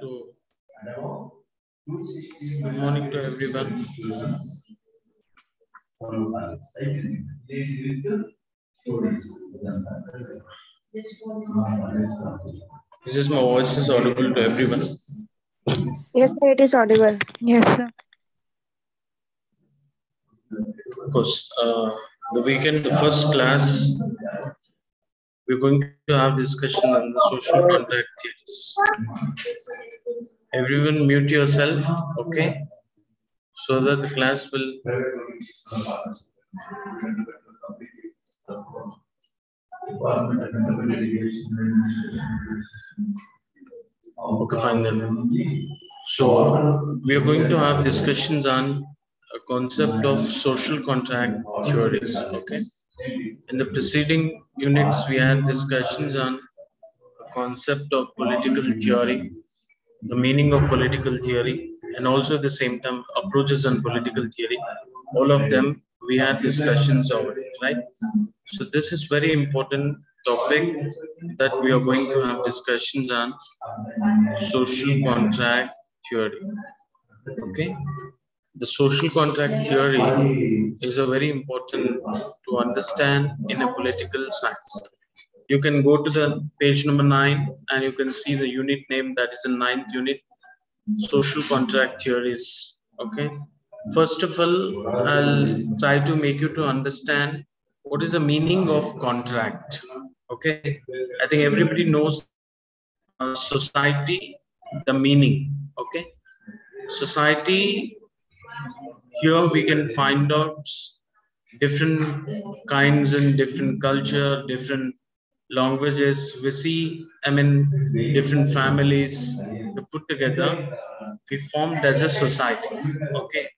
So, good morning to everyone. Is my voice is audible to everyone? Yes, sir, it is audible. Yes, sir. Of course, the weekend, the first class, we're going to have discussion on the social contract theories. Everyone mute yourself, okay? So that the class will... Okay, fine then. So we are going to have discussions on a concept of social contract theories, okay? In the preceding units, we had discussions on the concept of political theory, the meaning of political theory, and also at the same time approaches on political theory. All of them we had discussions over it, right? So this is very important topic that we are going to have discussions on social contract theory. Okay, the social contract theory is a very important to understand in a political science. You can go to the page number 9 and you can see the unit name, that is the 9th unit, social contract theories. Okay, first of all, I'll try to make you to understand what is the meaning of contract. Okay, I think everybody knows society, the meaning. Okay, society, here we can find out different kinds and different culture, different languages. We see, I mean, different families put together. We formed as a society. Okay,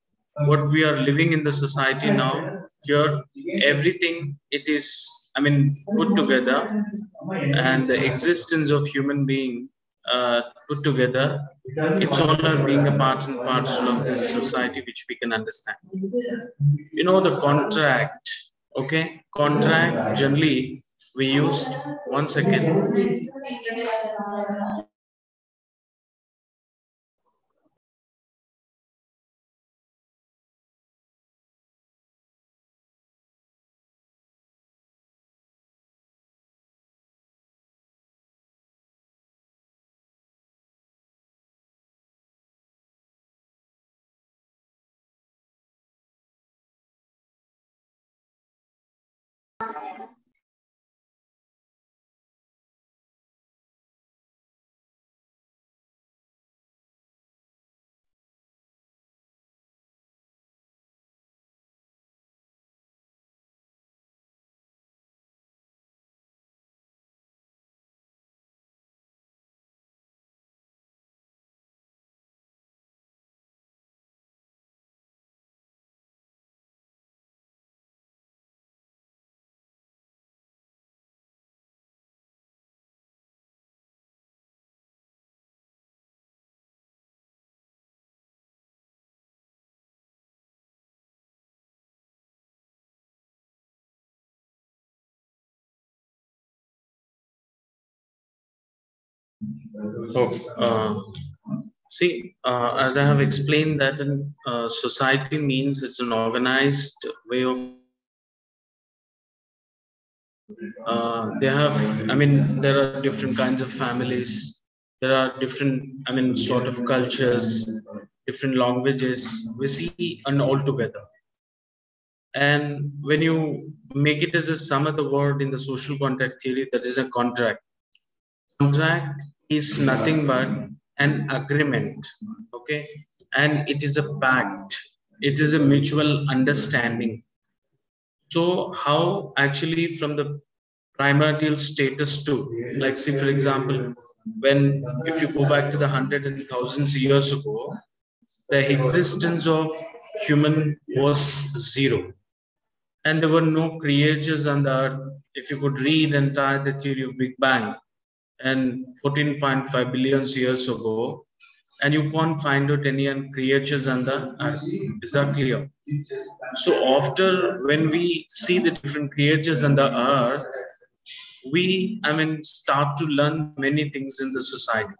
what we are living in the society now, here everything it is, I mean, put together, and the existence of human being put together, it's all being a part and parcel of this society, which we can understand. You know, the contract, okay, contract generally we used, one second. As I have explained that in society means it's an organized way of they have, I mean, there are different kinds of families, there are different, I mean, sort of cultures, different languages we see and all together. And when you make it as a sum of the word in the social contract theory, that is a contract. Contract is nothing but an agreement, okay, and it is a pact, it is a mutual understanding. So how actually from the primordial status to, like, say for example, when if you go back to the hundreds and thousands years ago, the existence of human was zero, and there were no creatures on the earth. If you could read and try the theory of Big Bang, and 14.5 billion years ago, and you can't find out any creatures on the earth. Is that clear? So after when we see the different creatures on the earth, we, I mean, start to learn many things in the society.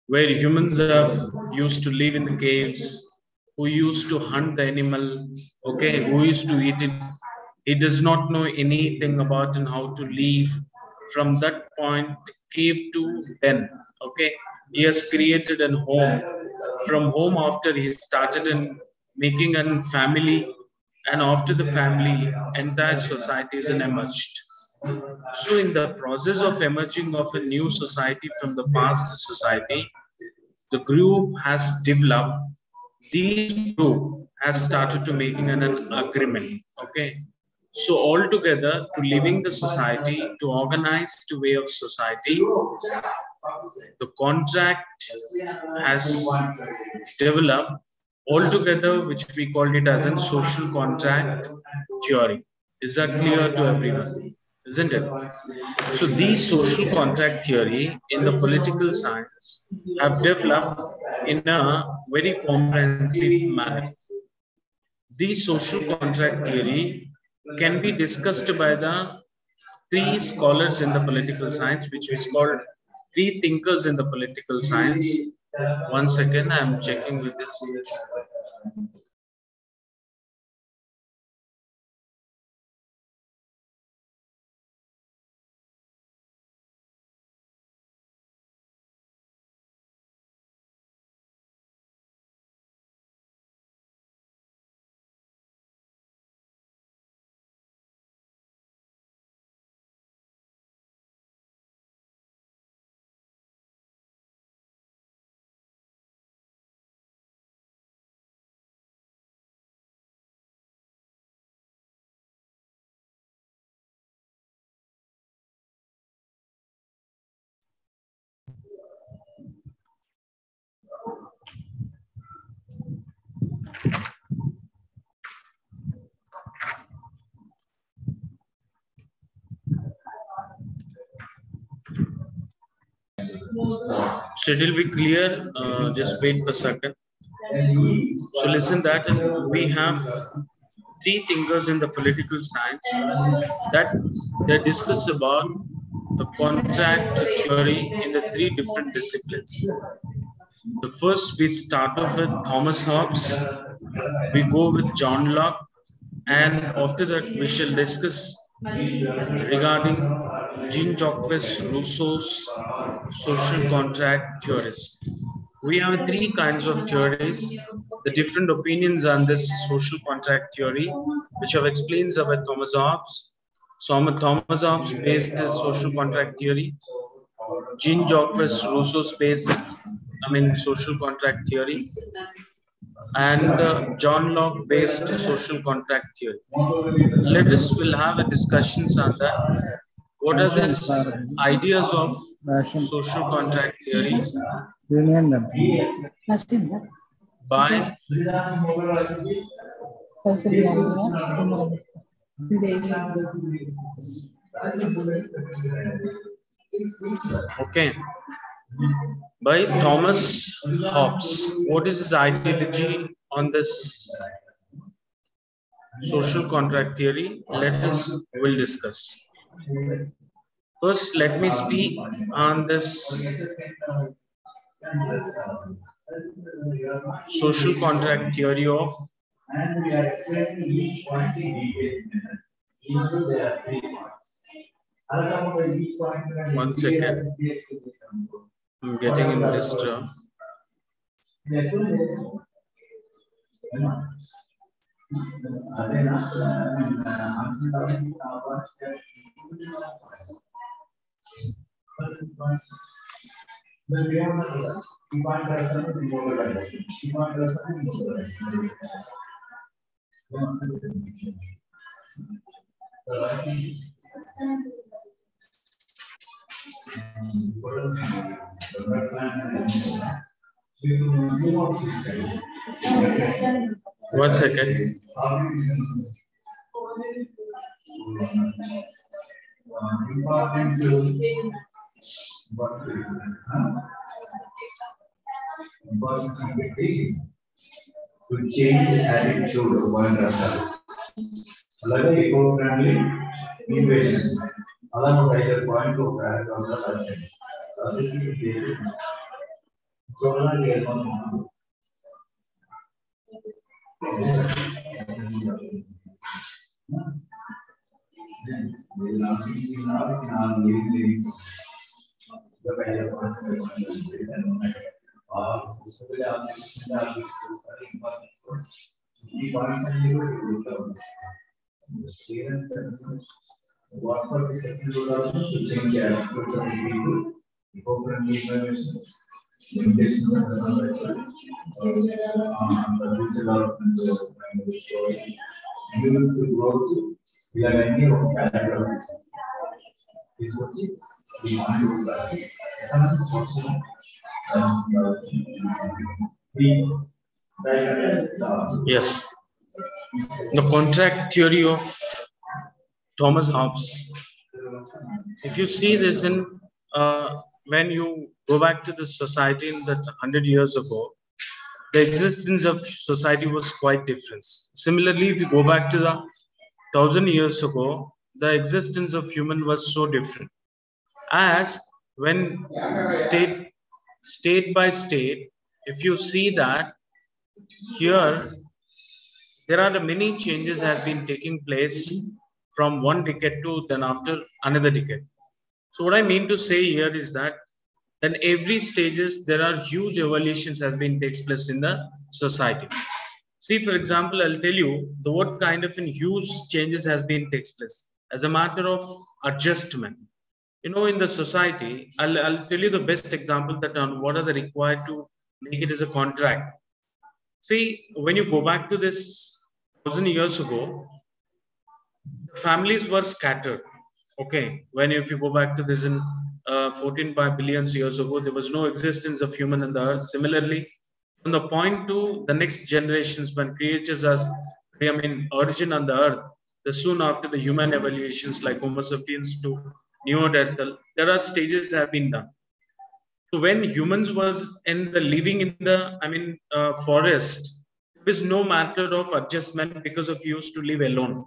where humans have used to live in the caves, who used to hunt the animal, okay, who used to eat it. He does not know anything about and how to live from that point, cave to den, okay. He has created a home. From home, after he started in making a family, and after the family, entire society is emerged. So, in the process of emerging of a new society from the past society, the group has developed. These group has started to making an agreement. Okay, so altogether to living the society, to organize to way of society, the contract has developed altogether, which we called it as a social contract theory. Is that clear to everyone? Isn't it? So these social contract theory in the political science have developed in a very comprehensive manner. These social contract theory can be discussed by the three scholars in the political science, which is called three thinkers in the political science. One second, I'm checking with this. So it will be clear. Just wait for a second. So listen that we have three thinkers in the political science that they discuss about the contract theory in the three different disciplines. The first we start off with Thomas Hobbes, we go with John Locke, and after that we shall discuss regarding Jean-Jacques Rousseau's social contract theories. We have three kinds of theories, the different opinions on this social contract theory, which I've explained about Thomas Hobbes. So Thomas Hobbes based social contract theory, Jean-Jacques Rousseau's based, social contract theory, and John Locke based social contract theory. Let us will have a discussions on that. What are the ideas of social contract theory by okay by Thomas Hobbes? What is his ideology on this social contract theory? Let us will discuss. First, let me speak on this social contract theory of. And we are explaining each point in detail. Even there are three points. One second. I'm getting in this term. One second. To change the attitude of one another. అలాగే eco-friendly innovation. అలా ఒక 5 పాయింట్లు ఒక రాష్ట్రం. Yes, the contract theory of Thomas Hobbes. If you see this in when you go back to the society in that 100 years ago, the existence of society was quite different. Similarly, if you go back to the 1,000 years ago, the existence of human was so different. As when state by state, if you see that here there are many changes has been taking place from one decade to then after another decade. So what I mean to say here is that then every stages there are huge evolutions has been takes place in the society. See, for example, I'll tell you the what kind of huge changes has been takes place as a matter of adjustment. In the society, I'll tell you the best example that on what are the required to make it as a contract. See, when you go back to this 1,000 years ago, families were scattered. Okay, when if you go back to this in 14 by billions years ago, there was no existence of human on the earth. Similarly, from the point to the next generations, when creatures are, origin on the earth, the soon after the human evolutions like Homo sapiens to Neanderthal, there are stages that have been done. So when humans was in the living in the, forest, there is no matter of adjustment because of used to live alone.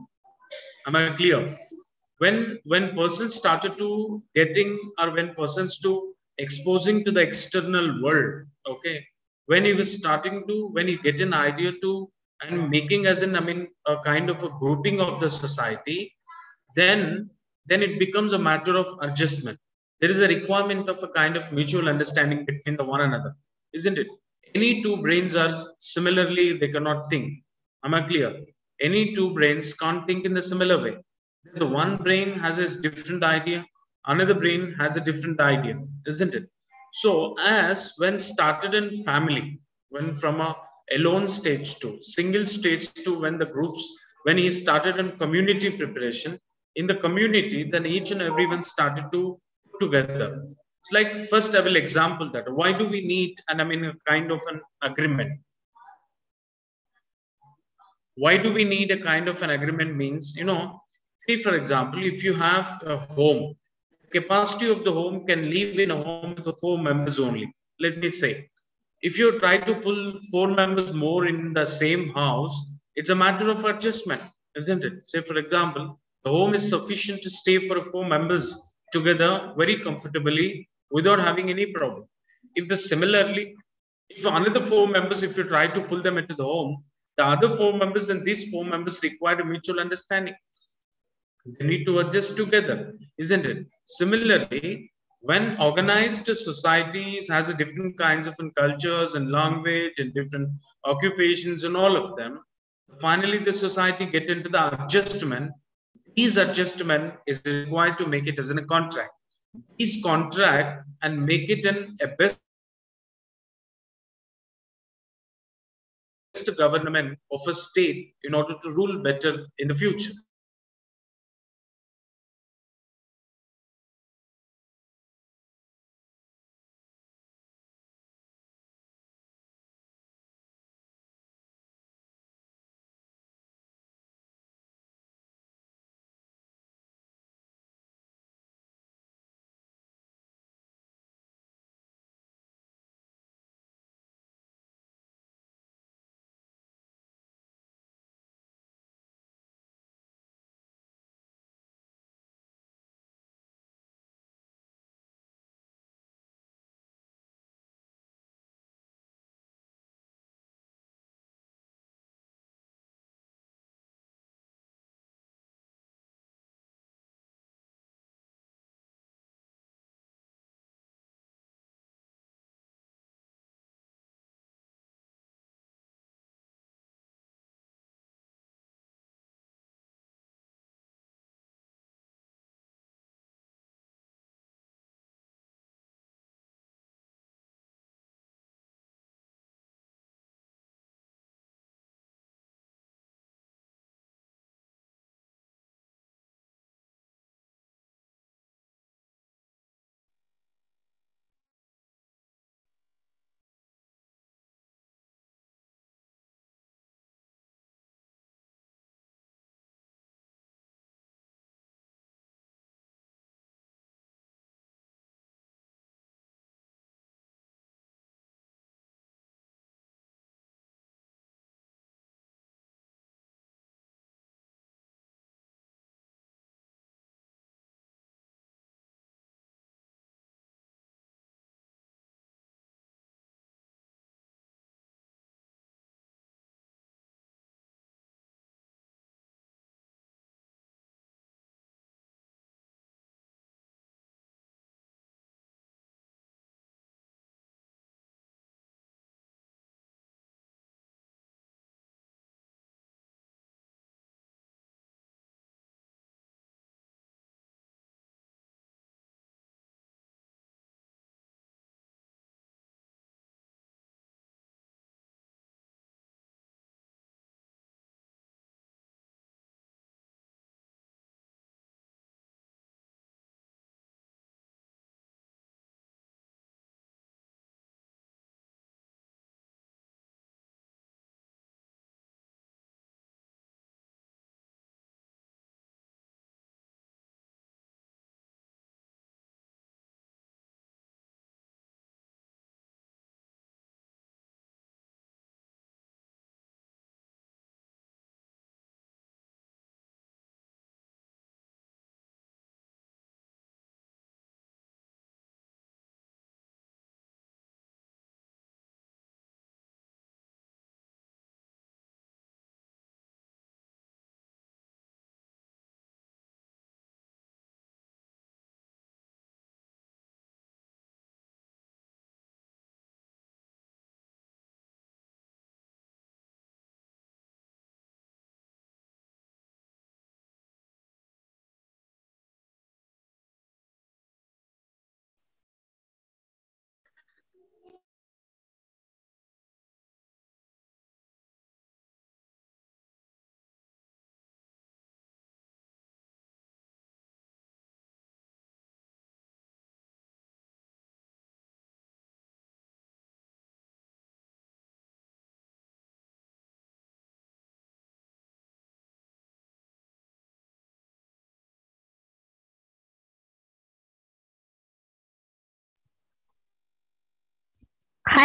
Am I clear? When persons started to getting or when persons to exposing to the external world, okay, when he was starting to when he get an idea to and making as an a kind of a grouping of the society, then it becomes a matter of adjustment. There is a requirement of a kind of mutual understanding between the one another, isn't it? Any two brains are similarly they cannot think. Am I clear? Any two brains can't think in the similar way. The one brain has a different idea, another brain has a different idea, isn't it? So as when started in family, when from a alone stage to single stage to when the groups, when he started in community preparation, in the community, then each and everyone started to put together. It's like first I will example that why do we need and a kind of an agreement. Why do we need a kind of an agreement means, see for example, if you have a home, capacity of the home can live in a home with four members only. Let me say, if you try to pull four members more in the same house, it's a matter of adjustment, isn't it? Say for example, the home is sufficient to stay for four members together very comfortably without having any problem. If the similarly, if another four members, if you try to pull them into the home, the other four members and these four members require a mutual understanding. They need to adjust together, isn't it? Similarly, when organized societies has a different kinds of cultures and language and different occupations and all of them, finally the society get into the adjustment. These adjustment is required to make it as in a contract. These contract and make it a best government of a state in order to rule better in the future.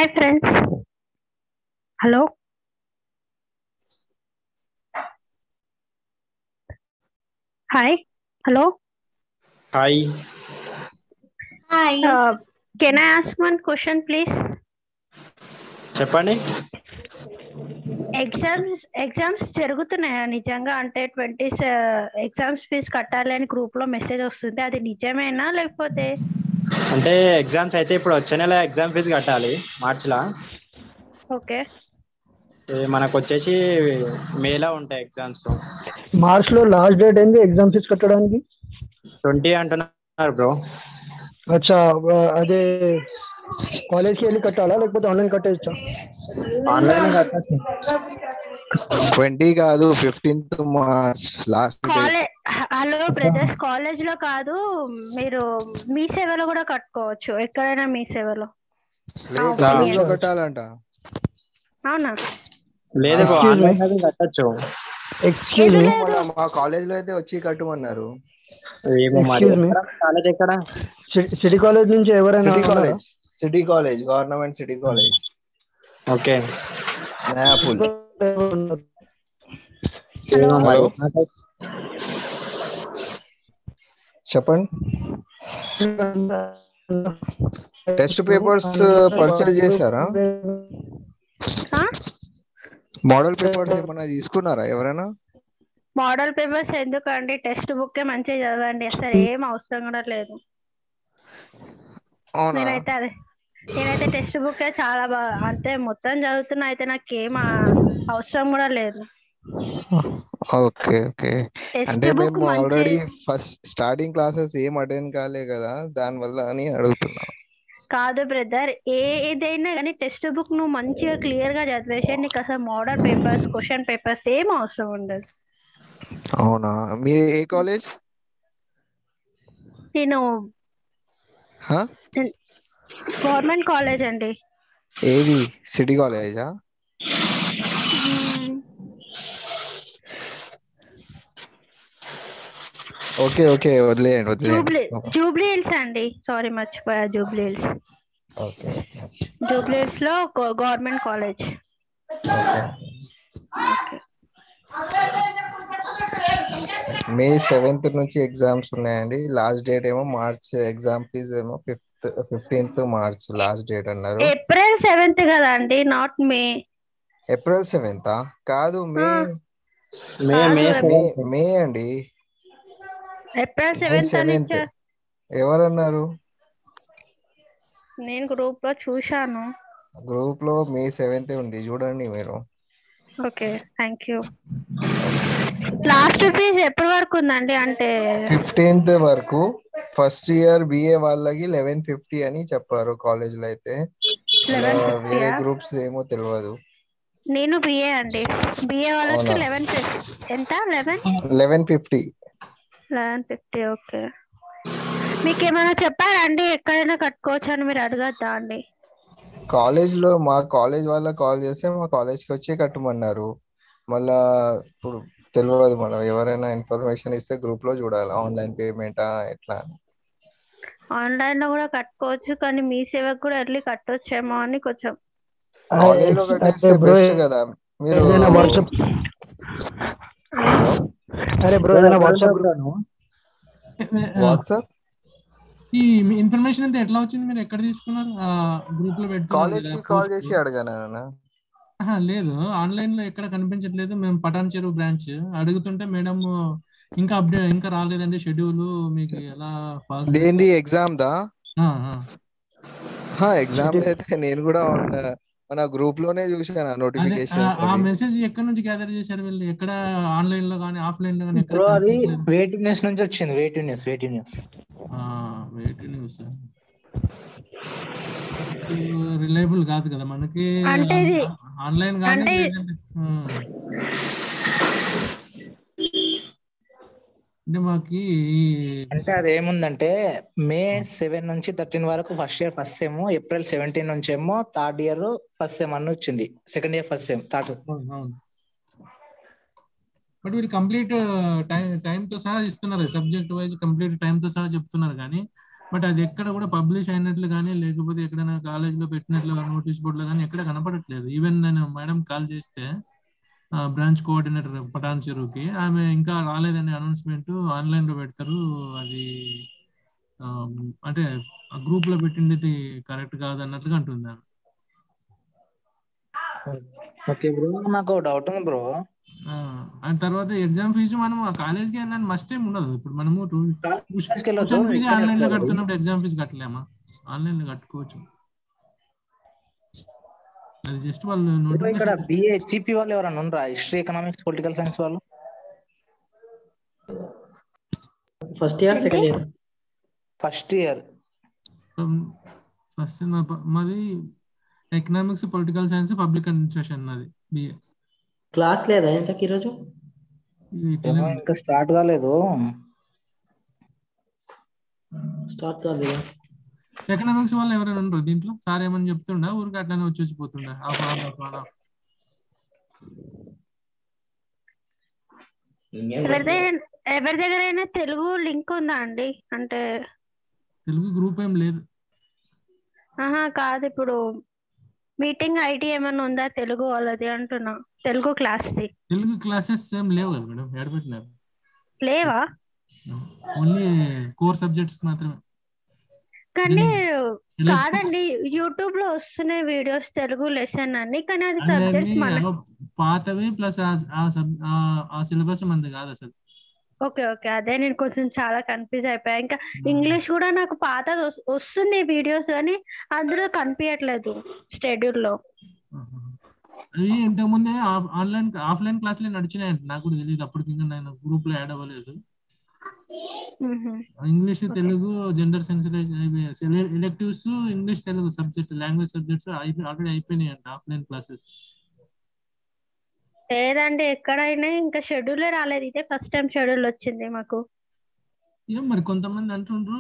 Hi friends. Hello. Hi. Hello. Hi. Hi. Can I ask one question please? చెప్పండి. Exams జరుగుతున్నాయా నిజంగా? అంటే 20 exams fee కట్టాలి అని group లో message వస్తుంది, అది నిజమేనా లేకపోతే? అంటే ఎగ్జామ్స్ అయితే ఇప్పుడు వచ్చే నెల ఎగ్జామ్ ఫీజు కట్టాలి మార్చిలో. ఓకే. మనకు వచ్చేసి మేలో ఉంటాయి ఎగ్జామ్స్. మార్చ్ లో లాస్ట్ డేట్ ఏంది ఎగ్జామ్ ఫీజు కట్టడానికి? 20 అంటున్నారు బ్రో. అచ్చా, అదే కాలేజ్కి వెళ్ళి కట్టాలా లేకపోతే ఆన్లైన్ కట్టేయచ్చా? ఆన్లైన్ కట్టచ్చు. 20 కాదు, 15th March last date. Hello brothers, college లో కాదు, మీరు మీ సేవలో కూడా కట్టుకోవచ్చు, ఎక్కడైనా మీ సేవలో. కాలేజ్ లో కట్టాలంట. అవునా? లేదు బ్రో, ఆన్లైన్ అది కట్టచ్చు. ఎక్స్క్యూజ్ మీ, మా కాలేజ్ లో అయితే వచ్చి కట్టమన్నారు. ఏమో మరి. కాలేజ్ ఎక్కడ? సిటీ కాలేజ్ నుంచి ఎవరైనా? City college, government city college. Okay. Hello. చెప్పండి. టెస్ట్ పేపర్స్ పర్చేజ్ చేశారా? మోడల్ పేపర్స్ ఏమన్నా తీసుకున్నారా ఎవరైనా? మోడల్ పేపర్స్ ఎందుకండి, టెక్స్ట్ బుక్ మంచిగా చదవండి, అసలు ఏం అవసరం కూడా లేదు. నేనైతే టెక్స్ట్ బుక్ చాలా బాగా అంటే మొత్తం చదువుతున్నా, అయితే నాకేం అవసరం కూడా లేదు. Okay okay. అంటే మేము మంచి ఆల్రెడీ ఫస్ట్ స్టార్టింగ్ క్లాసెస్ ఏం అటెండ్ కాలే కదా, దాని వల్ల అని అడుగుతున్నా. కాదు బ్రదర్, ఏదైనా కానీ టెక్స్ట్ బుక్ నువ్వు మంచిగా క్లియర్ గా చదివేసే, నీకు అసలు మోడల్ పేపర్స్, క్వశ్చన్ పేపర్స్ ఏం అవసరం ఉండదు. అవునా? మీ ఏ కాలేజ్? నేను గవర్నమెంట్ కాలేజ్ అండి. ఏది, సిటీ కాలేజా? ఓకే ఓకే, వదిలేయండి. జూబ్లీ హిల్స్ అండి, సారీ మర్చిపోయా, జూబ్లీ హిల్స్. జూబ్లీ హిల్స్ లో గవర్నమెంట్ కాలేజ్. మే 7th నుంచి ఎగ్జామ్స్ ఉన్నాయండి. లాస్ట్ డేట్ ఏమో మార్చ్. ఎగ్జామ్ ఫీజ్ ఏమో 15th మార్చ్ లాస్ట్ డేట్ అన్నారు. ఏప్రిల్ 7th కదా అండి, నాట్ మే. ఏప్రిల్ 7th కాదు, మే అండి. ఏప్రిల్ 7th ఎవరన్నారు? నేను గ్రూప్ లో చూశాను. గ్రూప్ లో మే 7th ఉంది, చూడండి మీరు. Okay, thank you. Last fees ఎప్పటి వరకు ఉందండి? అంటే 15th వరకు. ఫస్ట్ ఇయర్ బిఏ వాళ్ళకి 1150 అని చెప్పారు కాలేజ్ లో. అయితే వేరే గ్రూప్స్ ఏమో తెలియదు. నేను బిఏ అండి, బిఏ వాళ్ళకి 1150. ఎంత? 1150. ఓకే. మీకు ఏమైనా చెప్పారండి ఎక్కడైనా కట్టుకోవచ్చు అని మీరు అడగద్దా అండి? కాలేజ్ లో మా కాలేజ్ వాళ్ళకి కాల్ చేస్తే మా కాలేజ్కి వచ్చి కట్టమన్నారు. మళ్ళా ఇప్పుడు తెలియదు, మనం ఎవరైనా ఇన్ఫర్మేషన్ ఇస్తే గ్రూప్ లో చూడాలి, ఆన్లైన్ పేమెంటా ఎట్లా అని. ఆన్లైన్ లో కూడా కట్టుకోవచ్చు, కానీ మీ సేవకు కూడా వెళ్ళి కట్టొచ్చేమో అని కొంచెం. కాలేజ్ లో కట్టేస్తే బెస్ట్ కదా మీరు. వాట్సాప్ ఈ ఇన్ఫర్మేషన్ అంతా ఎట్లా వచ్చింది? మీరు ఎక్కడ తీసుకున్నారు? గ్రూప్ లో కాలేజ్ కి కాల్ చేసి అడగాను. లేదు, ఆన్లైన్ లో ఎక్కడ కనిపించట్లేదు. మేము పటాన్ చెరువు బ్రాంచ్ అడుగుతుంటే మేడం ఇంకా అప్డేట్ ఇంకా రాలేదండి షెడ్యూల్, మీకు ఎలా దేంది ఎగ్జామ్ దా? ఎగ్జామ్ అయితే నేను కూడా మన గ్రూప్ లోనే చూసాను నోటిఫికేషన్స్. ఆ మెసేజ్ ఎక్కడ నుంచి గ్యాదర్ చేశారు వీళ్ళు? ఎక్కడ ఆన్లైన్ లో కానీ ఆఫ్లైన్ లో కానీ? బ్రో అది వెయిటింగ్ న్యూస్ నుంచి వచ్చింది. వెయిటింగ్ న్యూస్ రిలయబుల్ కాదు కదా మనకి, ఆన్లైన్ కానీ అంటే మాకి. అంటే అది ఏముందంటే మే 7 నుంచి 13 వరకు first year first sem, April 17 నుంచి ఏమో థర్డ్ ఇయర్ ఫస్ట్ సెమ్ అని వచ్చింది. Second year first sem third. But వీళ్ళు కంప్లీట్ టైంతో సహా ఇస్తున్నారు, సబ్జెక్ట్ వైజ్ కంప్లీట్ టైంతో సహా చెప్తున్నారు. కానీ బట్ అది ఎక్కడ కూడా పబ్లిష్ అయినట్లు కానీ లేకపోతే ఎక్కడైనా కాలేజ్లో పెట్టినట్లు నోటీస్ బోర్డులో కానీ ఎక్కడ కనపడట్లేదు. ఈవెన్ నేను మేడం కాల్ చేస్తే బ్రాంచ్ కోఆర్డినేటర్ పటాన్ చెరువుకి, ఆమె ఇంకా రాలేదనే అనౌన్స్మెంట్ ఆన్లైన్లో పెడతారు, అది అంటే ఆ గ్రూప్ లో పెట్టింది కరెక్ట్ కాదు అన్నట్లుగా అంటుంది ఆమె. ఓకే బ్రో, నాకు డౌట్ ఉంది బ్రో. అండ్ తర్వాత ఎగ్జామ్ ఫీజు మనం ఆ కాలేజ్కి వెళ్ళాలని మస్ట్ ఏం ఉండదు. ఇప్పుడు మనము కాలేజ్కి వెళ్ళొద్దు, ట్యూషన్ ఫీజు ఇక్కడే ఆన్లైన్ లో కట్టుకోవాలి. కడుతున్నప్పుడు ఎగ్జామ్ ఫీజు కట్టలేమా? ఆన్లైన్ లో కట్టుకోవచ్చు. అది జస్ట్ వాళ్ళు బ్రో ఇక్కడ నోటిఫికేషన్. బిఏ జీపీ వాళ్ళు ఎవరైనా ఉండరా? హిస్టరీ, ఎకనామిక్స్, పొలిటికల్ సైన్స్ వాళ్ళు? First year second year? First year. First మాది economics, political science, public administration నాది బిఏ. క్లాస్ లేదా ఇంతకు ఈరోజు? ఇంకా స్టార్ట్ కాలేదు. స్టార్ట్ కాలేదా? ఎకనామిక్స్ వాళ్ళు ఎవరైనా ఉండరు దీంట్లో? సార్ ఏమని చెప్తుండా ఊరికి అట్లానే వచ్చేసిపోతుండే? ఎవరి దగ్గర అయినా తెలుగు లింక్ ఉందా అండి? అంటే తెలుగు గ్రూప్ ఏం లేదు. కాదు, ఇప్పుడు మీటింగ్ ఐడి ఏమైనా ఉందా తెలుగు వాళ్ళది అంటున్నా, Telugu class the. Telugu classes ఏం లేవు కదా మేడం, ఏడబెట్టినారు. లేవా? ఓన్లీ కోర్ సబ్జెక్ట్స్ మాత్రమే. కానీ కాదండి, యూట్యూబ్ లో వస్తున్నాయి వీడియోస్ తెలుగు లెసన్ అన్ని, కానీ అది సబ్జెక్ట్స్ పాతవి ప్లస్ ఆ సిలబస్ మనది కాదు అసలు. ఓకే ఓకే, అదే నేను కొంచెం చాలా కన్ఫ్యూజ్ అయిపోయా. ఇంకా ఇంగ్లీష్ కూడా నాకు పాతది వస్తుంది వీడియోస్, కానీ అందులో కనిపించట్లేదు షెడ్యూల్ లో. అవి ఇంతకుముందే ఆఫ్లైన్ క్లాసులే నడిచినాయంట, నాకు కూడా తెలియదు అప్పటికి, ఇంకా నేను గ్రూప్ లో యాడ్ అవ్వలేదు. English, Telugu, gender sensitization electives, English Telugu subject language subjects already అయిపోయినాయంట ఆఫ్లైన్ క్లాసెస్. లేదండి, ఎక్కడైనా ఇంకా షెడ్యూలే రాలేదు. ఇదే ఫస్ట్ టైం షెడ్యూల్ వచ్చింది మాకు. ఏం మరి కొంతమంది అంటుండ్రు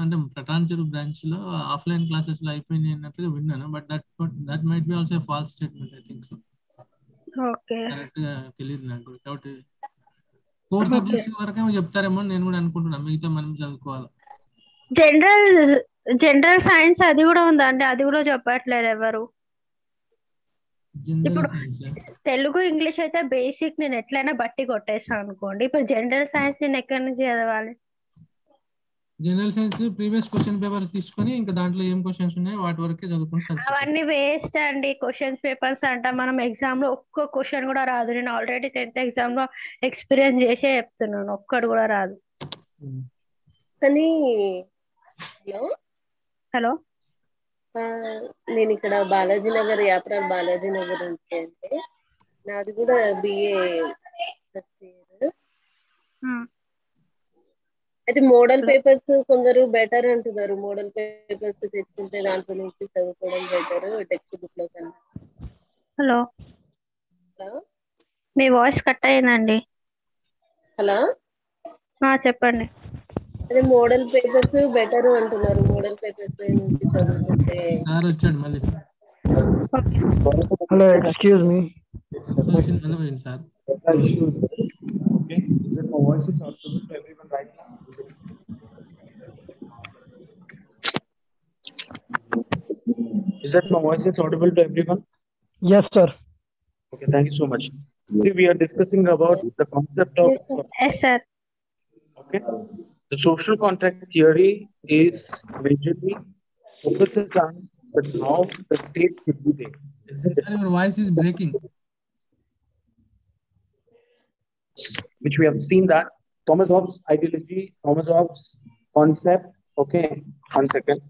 అంటే పటాన్ చెరువు బ్రాంచ్ లో ఆఫ్లైన్ క్లాసెస్ లో అయిపోయినాయి అన్నట్లుగా విన్నాను. But that might be also false statement, I think so. Okay, correct గా తెలియదు నాకు. కాబట్టి కోర్ సబ్జెక్ట్స్ వరకే చెప్తారేమో నేను కూడా అనుకుంటున్నా, మిగతా మనం చదువుకోవాలి. జనరల్ సైన్స్ అది కూడా ఉందా అండి? అది కూడా చెప్పట్లేదు ఎవరు. ఇప్పుడు తెలుగు, ఇంగ్లీష్ అయితే బేసిక్ నేను ఎట్లయినా బట్టి కొట్టేస్తాను అనుకోండి. ఇప్పుడు జనరల్ సైన్స్ నేను ఎక్కడి నుంచి చదవాలి? General science previous question papers తీసుకొని ఇంకా దాంట్లో ఏం క్వశ్చన్స్ ఉన్నాయో వాటి వరకే చదువుకొని అవన్నీ వేస్ట్ అండి. క్వశ్చన్స్ పేపర్స్ అంట, మనం ఎగ్జామ్ లో ఒక్క క్వశ్చన్ కూడా రాదు. నేను ఆల్రెడీ 10th ఎగ్జామ్ లో ఎక్స్పీరియన్స్ చేసే చెప్తున్నాను, ఒక్కడు కూడా రాదు. కానీ హలో, నేను ఇక్కడ బాలాజీ నగర్, యాప్రాల్ బాలాజీ నగర్ నుంచి. అంటే నాది కూడా బిఏ ఫస్ట్ ఇయర్. అయితే మోడల్ పేపర్స్ కొందరు బెటర్ అంటున్నారు. మోడల్ పేపర్స్ తెచ్చుకుంటే దాంట్లో నుంచి చదువుకోవడం బెటర్ టెక్స్ట్ బుక్ లో కన్నా. హలో, మీ వాయిస్ కట్ అయ్యిందండి. హలో, చెప్పండి. అదే మోడల్ పేపర్స్ బెటర్ అంటున్నారు. మోడల్ పేపర్స్ నుంచి చదువుకుంటే. సార్ వచ్చాడు మళ్ళీ. Hello, excuse me. Sir, Is it my voice is audible to everyone right now? Is that my voice is audible to everyone? Yes, sir. Okay, thank you so much. See, we are discussing about the concept of. Yes, sir. Okay, the social contract theory is majorly focuses on how the state should be there. Isn't it? Your voice is breaking. Which we have seen that Thomas Hobbes' ideology, Thomas Hobbes' concept. Okay, 1 second.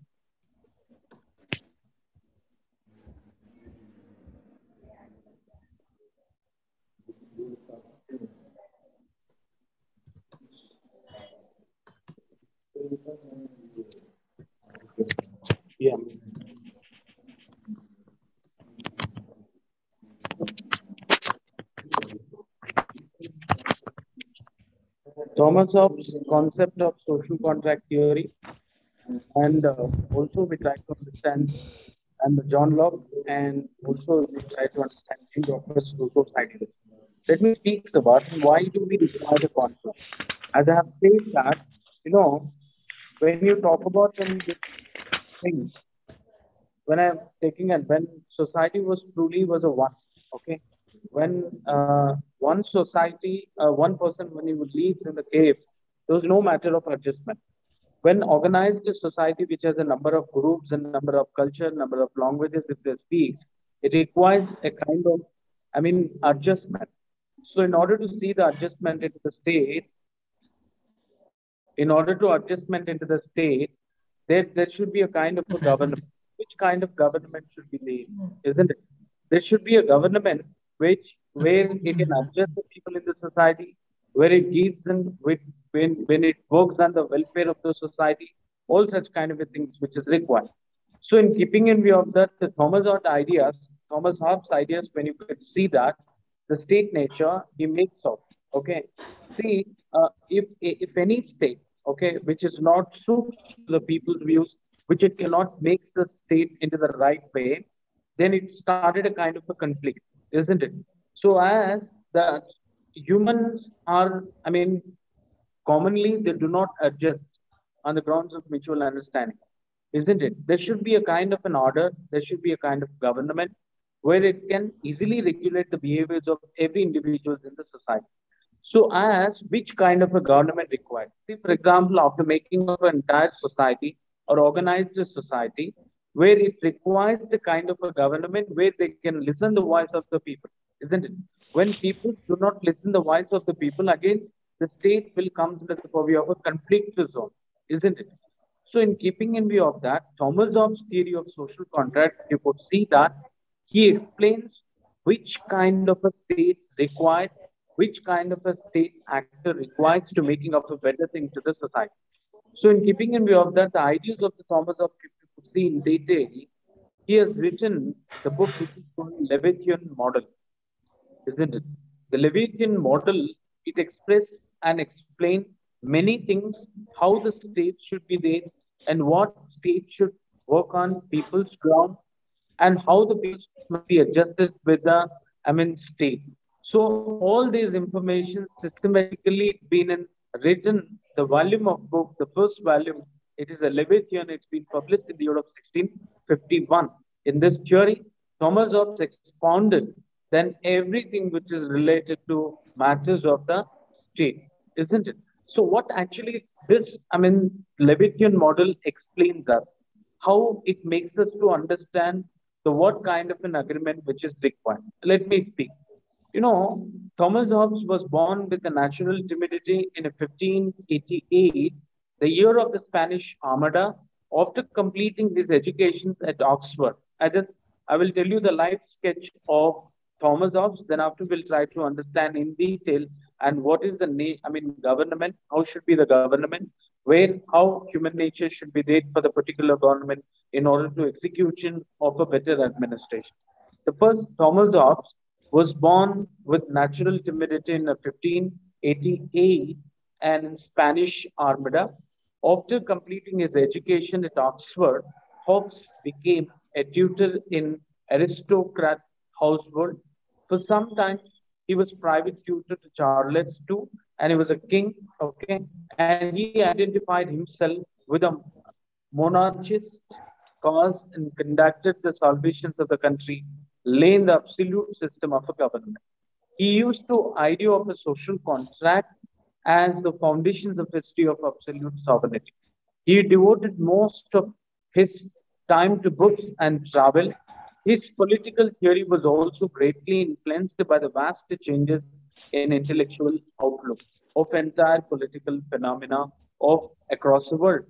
Yeah. Thomas Hobbes' concept of social contract theory, and also we try to understand, and John Locke, and also we try to understand Jean-Jacques Rousseau's ideas. Let me speak about why do we require the concept. As I have said that, when you talk about this thing, when I'm taking it, when society was truly was a one, okay, when one society, one person, when he would leave in the cave, there was no matter of adjustment. When organized society, which has a number of groups and number of culture, number of languages, if they speak, it requires a kind of, I mean, adjustment. So in order to see the adjustment into the state, in order to adjustment into the state, there should be a kind of a government. Which kind of government should be there, isn't it? There should be a government where it can adjust the people in the society, where it gives them when it works on the welfare of the society, all such kind of a things which is required. So in keeping in view of that, the Thomas Hobbes ideas, when you could see that the state nature he makes of, okay. See, if any state, okay, which is not suits to the people's views, which it cannot make the state into the right way, then it started a kind of a conflict, isn't it? So as the humans are, I mean, commonly they do not adjust on the grounds of mutual understanding, isn't it? There should be a kind of an order, there should be a kind of government where it can easily regulate the behaviors of every individual in the society. So, as which kind of a government required? See, for example, after making of an entire society or organized society, where it requires the kind of a government where they can listen the voice of the people, isn't it? When people do not listen the voice of the people, again, the state will come to the purview of a conflict zone, isn't it? So, in keeping in view of that, Thomas Hobbes' theory of social contract, you could see that he explains which kind of a states required, which kind of a state actor requires to making of a better thing to the society. So, in keeping in view of that, the ideas of the Thomas Hobbes, if you could see in detail, he has written the book which is called Levitian Model, isn't it? The Levitian model, it expresses and explains many things, how the state should be there and what state should work on people's ground and how the people must be adjusted with the, I mean, state. So all these information systematically been in, written, the volume of book, the first volume, it is a Leviathan, it's been published in the year of 1651. In this theory, Thomas Hobbes expounded then everything which is related to matters of the state, isn't it? So what actually this, I mean, Levitian model explains us, how it makes us to understand the what kind of an agreement which is required. Let me speak. You know, Thomas Hobbes was born with a natural timidity in 1588, the year of the Spanish Armada, after completing his educations at Oxford. I will tell you the life sketch of Thomas Hobbes. Then after we'll try to understand in detail and what is the government, how should be the government, where how human nature should be there for the particular government in order to execution of a better administration. The first Thomas Hobbes was born with natural timidity in 1588 and in Spanish Armada. After completing his education at Oxford, Hobbes became a tutor in aristocrat household. For some time, he was private tutor to Charles II, and he was a king, okay? And he identified himself with a monarchist cause and conducted the salvations of the country, laying the absolute system of a government. He used the idea of a social contract as the foundations of history of absolute sovereignty. He devoted most of his time to books and travel. His political theory was also greatly influenced by the vast changes in intellectual outlook of entire political phenomena of across the world.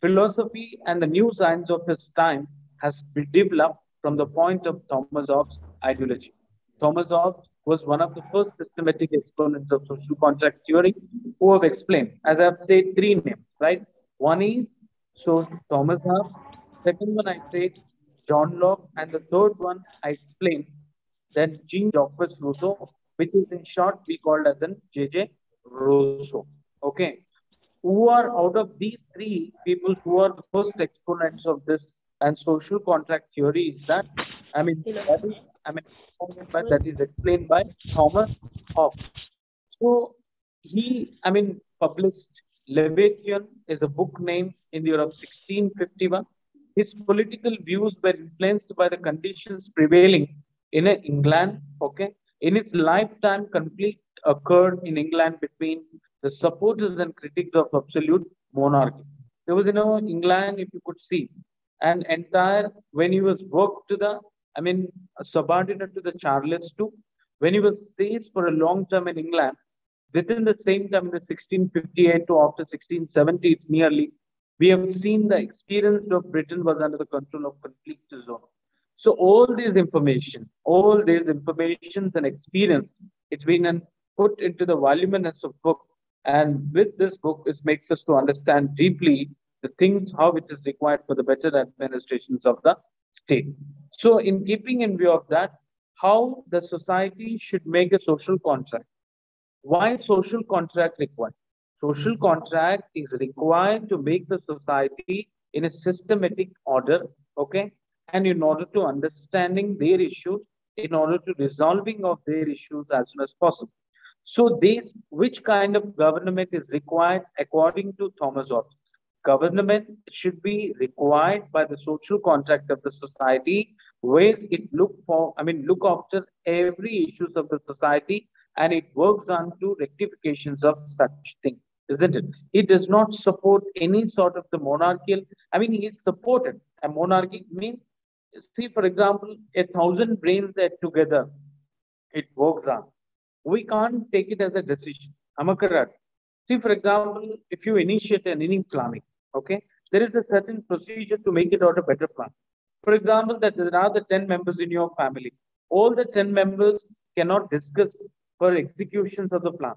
Philosophy and the new science of his time has been developed from the point of Thomas Hobbes' ideology. Thomas Hobbes was one of the first systematic exponents of social contract theory who have explained, as I've said, three names, right? One is Thomas Hobbes, second one I said John Locke, and the third one I explained that Jean-Jacques Rousseau, which is in short we called as an J.J. Rousseau. Okay, who are out of these three people who are the first exponents of this and social contract theory is that that is explained by Thomas Hobbes. So he published Levitian is a book named in the year of 1651. His political views were influenced by the conditions prevailing in England. Okay, in his lifetime, conflict occurred in England between the supporters and critics of absolute monarchy. There was, England, if you could see, an entire when he was worked to the, subordinate to the Charles II, when he was stays for a long term in England. Within the same time, in the 1658 to after 1670, it's nearly, we have seen the experience of Britain was under the control of conflict zone. So all these informations and experience, it's been put into the voluminous of book. And with this book, it makes us to understand deeply the things, how it is required for the better administrations of the state. So in keeping in view of that, how the society should make a social contract. Why social contract required? Social contract is required to make the society in a systematic order, okay? And in order to understanding their issues, in order to resolving of their issues as soon as possible. So which kind of government is required according to Thomas Hobbes? Government should be required by the social contract of the society, where it look after every issues of the society, and it works on to rectifications of such things, isn't it? It does not support any sort of the monarchical. He is supported. A monarchy means, see, for example, 1,000 brains are together, it works on. We can't take it as a decision. Am I correct? See, for example, if you initiate an inning planning, okay, there is a certain procedure to make it out a better plan. For example, that there are the 10 members in your family. All the 10 members cannot discuss for executions of the plan.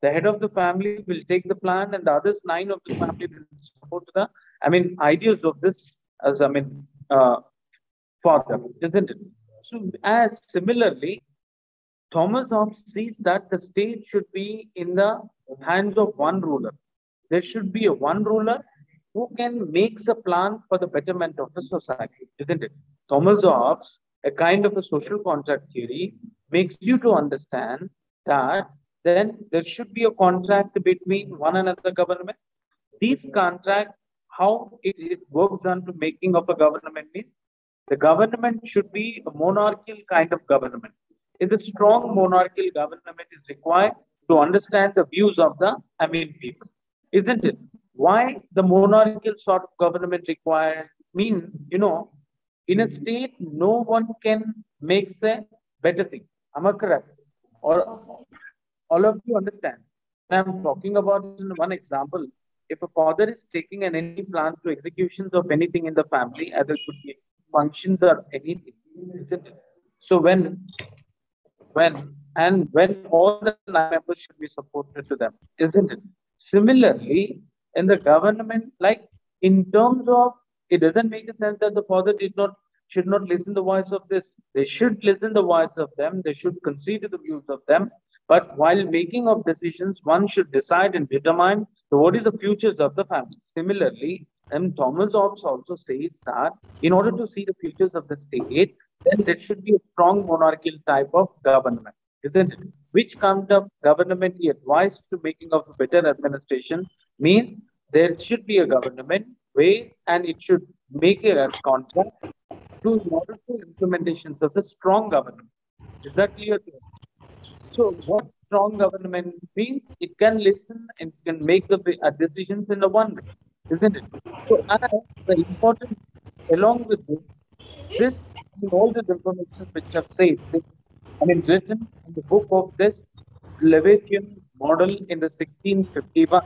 The head of the family will take the plan, and the others 9 of the family will support the, ideas of this as, for them, isn't it? So, as similarly, Thomas Hobbes sees that the state should be in the hands of one ruler. There should be a one ruler who can make the plan for the betterment of the society, isn't it? Thomas Hobbes, a kind of a social contract theory, makes you to understand that then there should be a contract between one another government. These contract, how it works on to making of a government means the government should be a monarchical kind of government. Is a strong monarchical government is required to understand the views of the people, isn't it? Why the monarchical sort of government required means, in a state, no one can make a better thing. Am I correct? Or all of you understand? I'm talking about one example. If a father is taking any plan to executions of anything in the family, either it could be functions or anything, isn't it? So when all the 9 members should be supported to them, isn't it? Similarly, in the government, like in terms of, it doesn't make a sense that the father should not listen the voice of this. They should listen the voice of them. They should consider the views of them. But while making of decisions, one should decide and determine what is the futures of the family. Similarly, and Thomas Hobbes also says that in order to see the futures of the state, then there should be a strong monarchical type of government, isn't it? Which kind of government he advised to making of a better administration means there should be a government way, and it should make a contract to in order to implementations of the strong government. Is that clear? So what strong government means, it can listen and can make the decisions in the one way, isn't it? So the important, along with this all the information which I've said, written in the book of this Levitian Model in the 1651,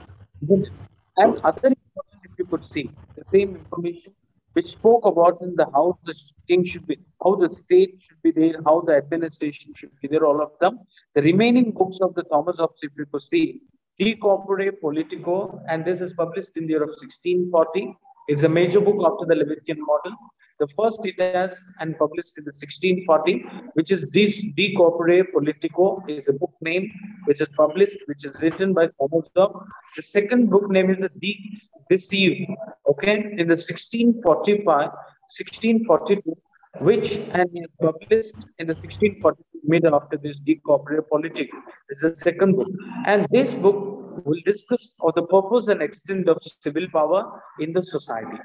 and other information, if you could see the same information which spoke about in the how the king should be, how the state should be there, how the administration should be there, all of them. The remaining books of the Thomas Hobbes, if you could see, De Corpore Politico, and this is published in the year of 1640. It's a major book after the Levitian Model. The first it has and published in the 1640, which is De Corpore Politico, is a book name which is published, which is written by Thomas Hobbes. The second book name is De Deceive, okay, in the 1642, which and is published in the 1642, made after this De Corpore Politico. This is the second book, and this book will discuss of the purpose and extent of civil power in the society.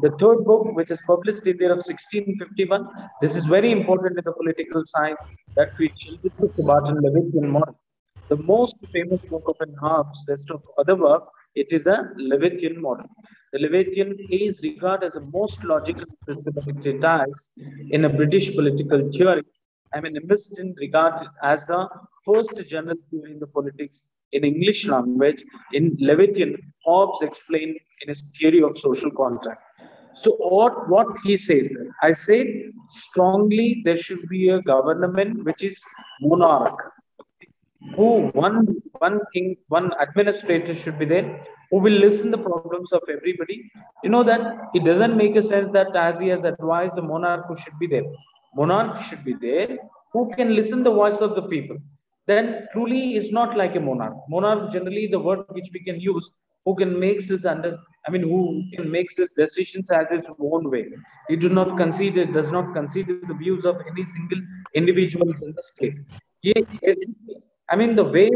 The third book, which is published in the year of 1651, this is very important in the political science that we shall discuss about in Levitian Model. The most famous book of an Hobbes, rest of other work, it is a Levitian Model. The Levitian is regarded as the most logical systematic treatise in a British political theory. I mean, Emerson regarded as the first general theory in the politics in English language. In Levitian, Hobbes explained in his theory of social contract. So what he says, I say strongly there should be a government which is monarch, who one king, one administrator should be there, who will listen the problems of everybody. You know that it doesn't make a sense that as he has advised, the monarch who should be there. Monarch should be there who can listen the voice of the people. Then truly is not like a monarch. Monarch generally the word which we can use, who can make his who can make his decisions as his own way. He does not consider the views of any single individuals in the state. The way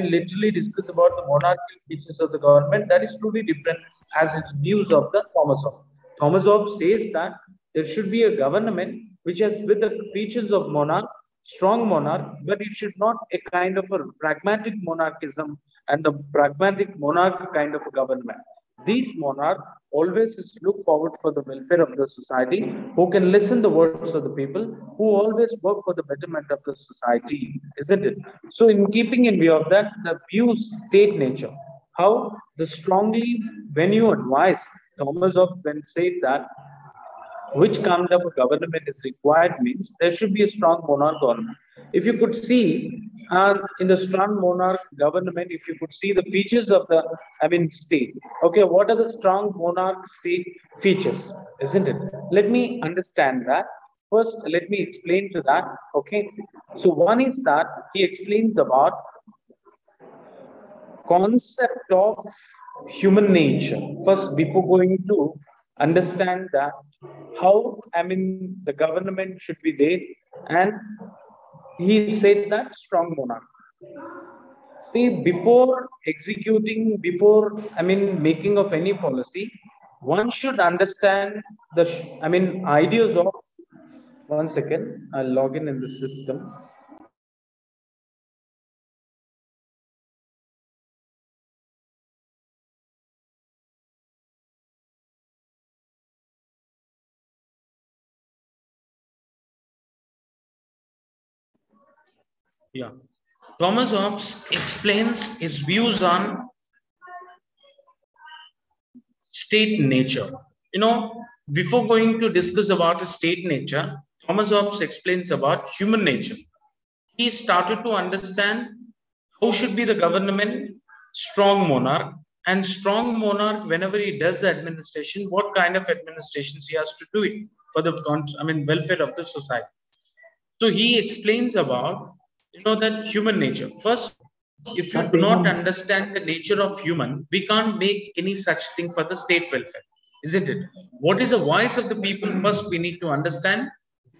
literally discuss about the monarchical features of the government, that is truly different as its views of the Thomas Hobbes. Thomas Hobbes says that there should be a government which has with the features of monarch, strong monarch, but it should not a kind of a pragmatic monarchism and the pragmatic monarch kind of a government. These monarchs always look forward for the welfare of the society, who can listen the words of the people, who always work for the betterment of the society, isn't it? So in keeping in view of that, the views state nature. How the strongly, when you advise, Thomas Hobbes when said that which kind of a government is required means there should be a strong monarch government. If you could see in the strong monarch government, if you could see the features of the state. Okay, what are the strong monarch state features, isn't it? Let me understand that. First, let me explain to that. Okay, so one is that he explains about concept of human nature. First, before going to understand that how the government should be there, and he said that strong monarch. See, before executing, before making of any policy, one should understand the ideas of. One second, I'll log in the system. Yeah. Thomas Hobbes explains his views on state nature. Before going to discuss about state nature, Thomas Hobbes explains about human nature. He started to understand how should be the government, strong monarch, and strong monarch, whenever he does the administration, what kind of administrations he has to do it for the welfare of the society. So he explains about that human nature. First, if you do not understand the nature of human, we can't make any such thing for the state welfare, isn't it? What is the voice of the people? First, we need to understand.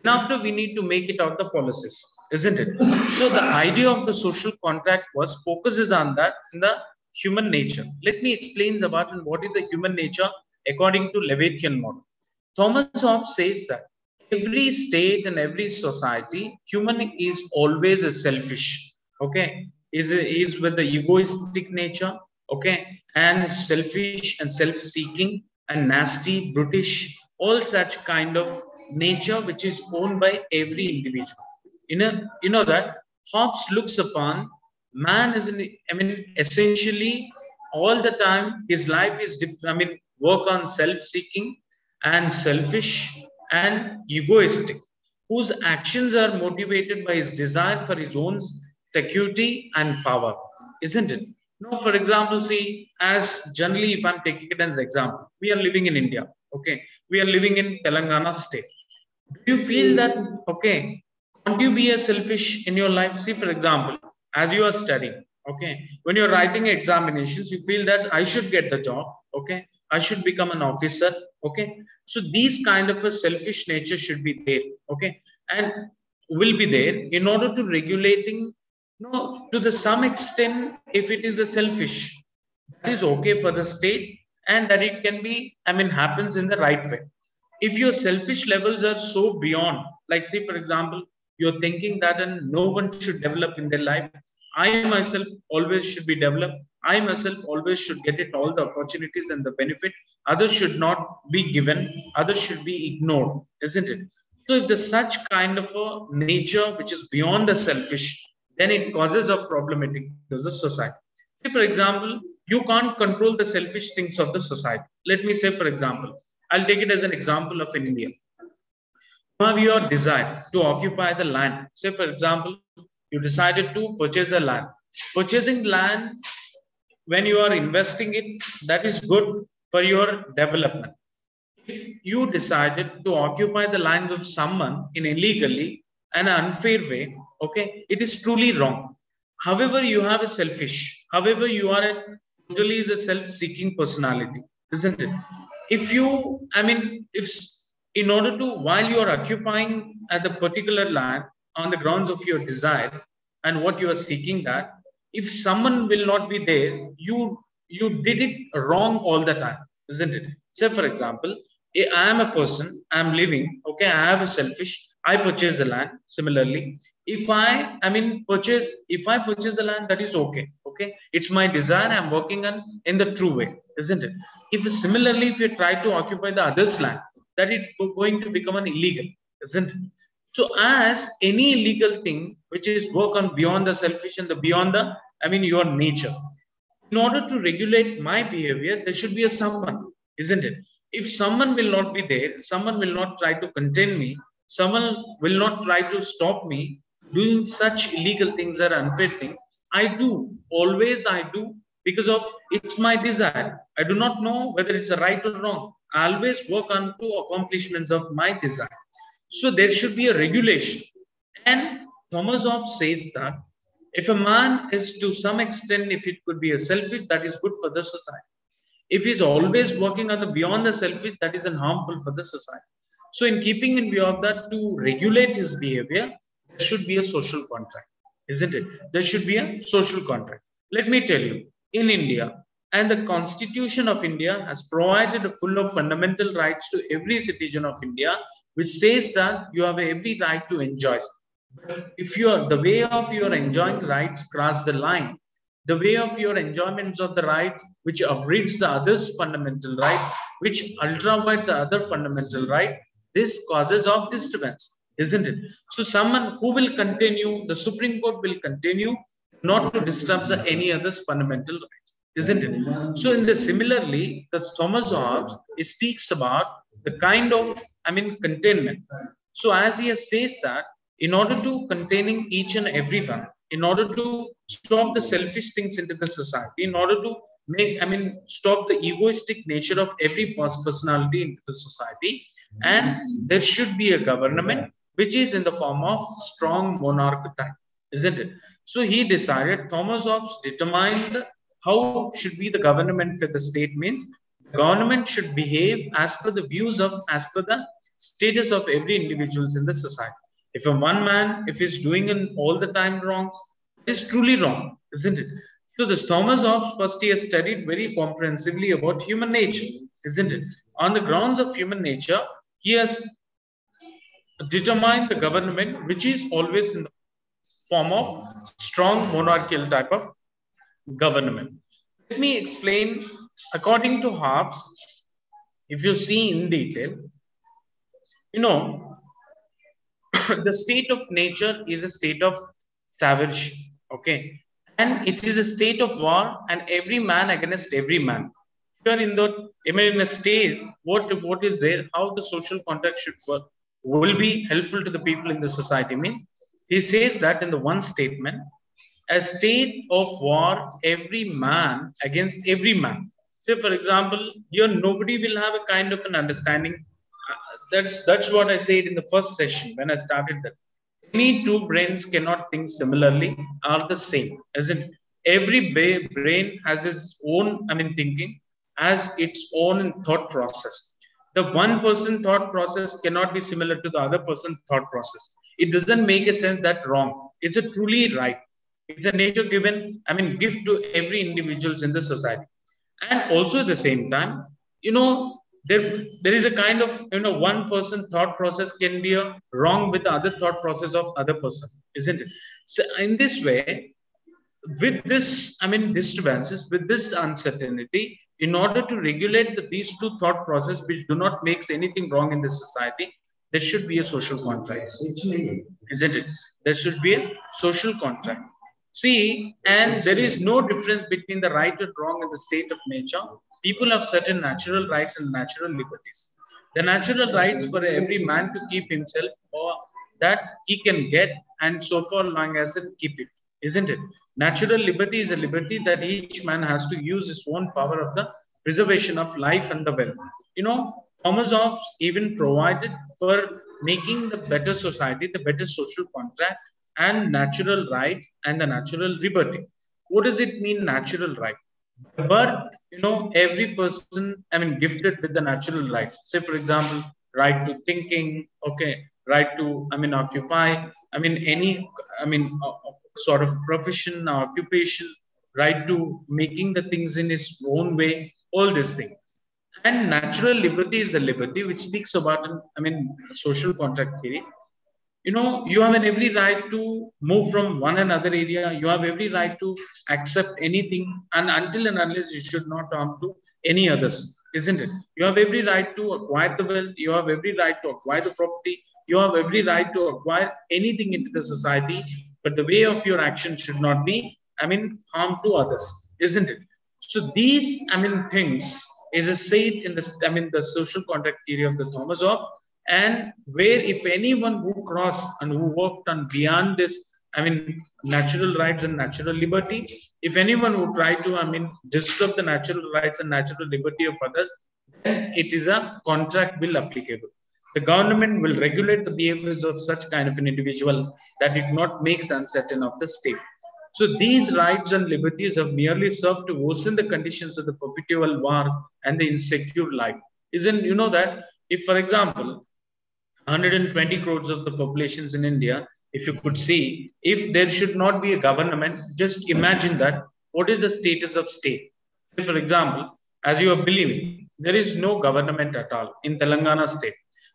And after, we need to make it out the policies, isn't it? So the idea of the social contract focuses on that in the human nature. Let me explain about what is the human nature according to Levitian model. Thomas Hobbes says that every state and every society, human is always a selfish, okay, is with the egoistic nature, okay, and selfish and self-seeking and nasty, brutish, all such kind of nature which is owned by every individual. You know that Hobbes looks upon man as essentially all the time his life is work on self-seeking and selfish and egoistic, whose actions are motivated by his desire for his own security and power, isn't it? For example, see, as generally, if I'm taking it as an example, we are living in India, okay? We are living in Telangana state. Do you feel that, okay, can't you be a selfish in your life? See, for example, as you are studying, okay, when you're writing examinations, you feel that I should get the job, okay? I should become an officer, okay? So these kind of a selfish nature should be there, okay? And will be there in order to regulating No, to the some extent, if it is a selfish, that is okay for the state, and that it can be, I mean, happens in the right way. If your selfish levels are so beyond, like say, for example, you're thinking that no one should develop in their life. I myself always should be developed. I myself always should get it all the opportunities and the benefit. Others should not be given. Others should be ignored, isn't it? So if there's such kind of a nature which is beyond the selfish, then it causes a problematic to the society. Say, for example, you can't control the selfish things of the society. Let me say, for example, I'll take it as an example of India. You have your desire to occupy the land. Say, for example, you decided to purchase a land. Purchasing land, when you are investing it, that is good for your development. If you decided to occupy the land of someone in illegally and unfair way, okay, it is truly wrong. However, you have a selfish. However, you are totally is a self-seeking personality, isn't it? If you, I mean, if in order to, while you are occupying at the particular land on the grounds of your desire and what you are seeking that, if someone will not be there, you did it wrong all the time, isn't it? Say, for example, I am a person, I'm living, okay, I have a selfish, I purchase the land. Similarly, if I purchase the land, that is okay. It's my desire, I'm working on in the true way, isn't it? If similarly, if you try to occupy the other's land, that is going to become an illegal, isn't it? So as any illegal thing, which is work on beyond the selfish and the beyond the, your nature, in order to regulate my behavior, there should be a someone, isn't it? If someone will not be there, someone will not try to contain me, someone will not try to stop me doing such illegal things or unfair things, I do, because of it's my desire. I do not know whether it's a right or wrong. I always work on to accomplishments of my desire. So there should be a regulation. And Thomas Hobbes says that if a man is to some extent, if it could be a selfish, that is good for the society. If he's always working on the beyond the selfish, that is harmful for the society. So in keeping in view of that, to regulate his behavior, there should be a social contract, isn't it? There should be a social contract. Let me tell you, in India, and the Constitution of India has provided a full of fundamental rights to every citizen of India, which says that you have every right to enjoy. But if the way of your enjoying rights cross the line, the way of your enjoyments of the rights, which upgrades the other's fundamental right, which ultraviolet the other fundamental right, this causes of disturbance, isn't it? So someone who will continue, the Supreme Court will continue not to disturb any other's fundamental rights, isn't it? So in the similarly, the Thomas Hobbes speaks about the kind of, containment. So as he says that, in order to containing each and everyone, in order to stop the selfish things into the society, in order to make, stop the egoistic nature of every personality into the society, and there should be a government which is in the form of strong monarch type, isn't it? So he decided, Thomas Hobbes determined how should be the government for the state means, the government should behave as per the views of, as per the status of every individuals in the society. If a one man, if he's doing it all the time wrongs, it is truly wrong, isn't it? So this Thomas Hobbes first he has studied very comprehensively about human nature, isn't it? On the grounds of human nature, he has determined the government, which is always in the form of strong monarchical type of government. Let me explain. According to Hobbes, if you see in detail, the state of nature is a state of savage, okay, and it is a state of war, and every man against every man. Here in the, in a state, what is there, how the social contract should work, will be helpful to the people in the society means, he says that in the one statement, a state of war, every man against every man. Say, for example, here nobody will have a kind of an understanding. That's what I said in the first session when I started that. Any two brains cannot think similarly, are the same, isn't it? Every brain has its own, thinking, has its own thought process. The one person thought process cannot be similar to the other person thought process. It doesn't make a sense that wrong. It's a truly right. It's a nature given, gift to every individuals in the society. And also at the same time, there is a kind of, one person thought process can be a wrong with the other thought process of other person, isn't it? So in this way, with this, disturbances, with this uncertainty, in order to regulate these two thought process, which do not makes anything wrong in the society, there should be a social contract, isn't it? There should be a social contract. See, and there is no difference between the right and wrong in the state of nature. People have certain natural rights and natural liberties. The natural rights for every man to keep himself, or that he can get, and so far long as it keep it, isn't it? Natural liberty is a liberty that each man has to use his own power of the preservation of life and the wealth. Thomas Hobbes even provided for making the better society, the better social contract, and natural rights and the natural liberty. What does it mean, natural right? By birth, every person, gifted with the natural rights. Say, for example, right to thinking, okay, right to, occupy, any, sort of profession or occupation, right to making the things in his own way, all these things. And natural liberty is a liberty which speaks about, social contract theory. You have every right to move from one another area. You have every right to accept anything, and until and unless you should not harm to any others, isn't it? You have every right to acquire the wealth. You have every right to acquire the property. You have every right to acquire anything into the society, but the way of your action should not be, harm to others, isn't it? So these, things is a said in the, the social contract theory of the Thomas Hobbes, and where if anyone who crossed and who worked on beyond this, natural rights and natural liberty, if anyone who try to, disturb the natural rights and natural liberty of others, then it is a contract bill applicable. The government will regulate the behaviors of such kind of an individual that it not makes uncertain of the state. So these rights and liberties have merely served to worsen the conditions of the perpetual war and the insecure life. Isn't that if, for example, 120 crores of the populations in India, if you could see, if there should not be a government, just imagine that, what is the status of state? For example, as you are believing, there is no government at all in Telangana state,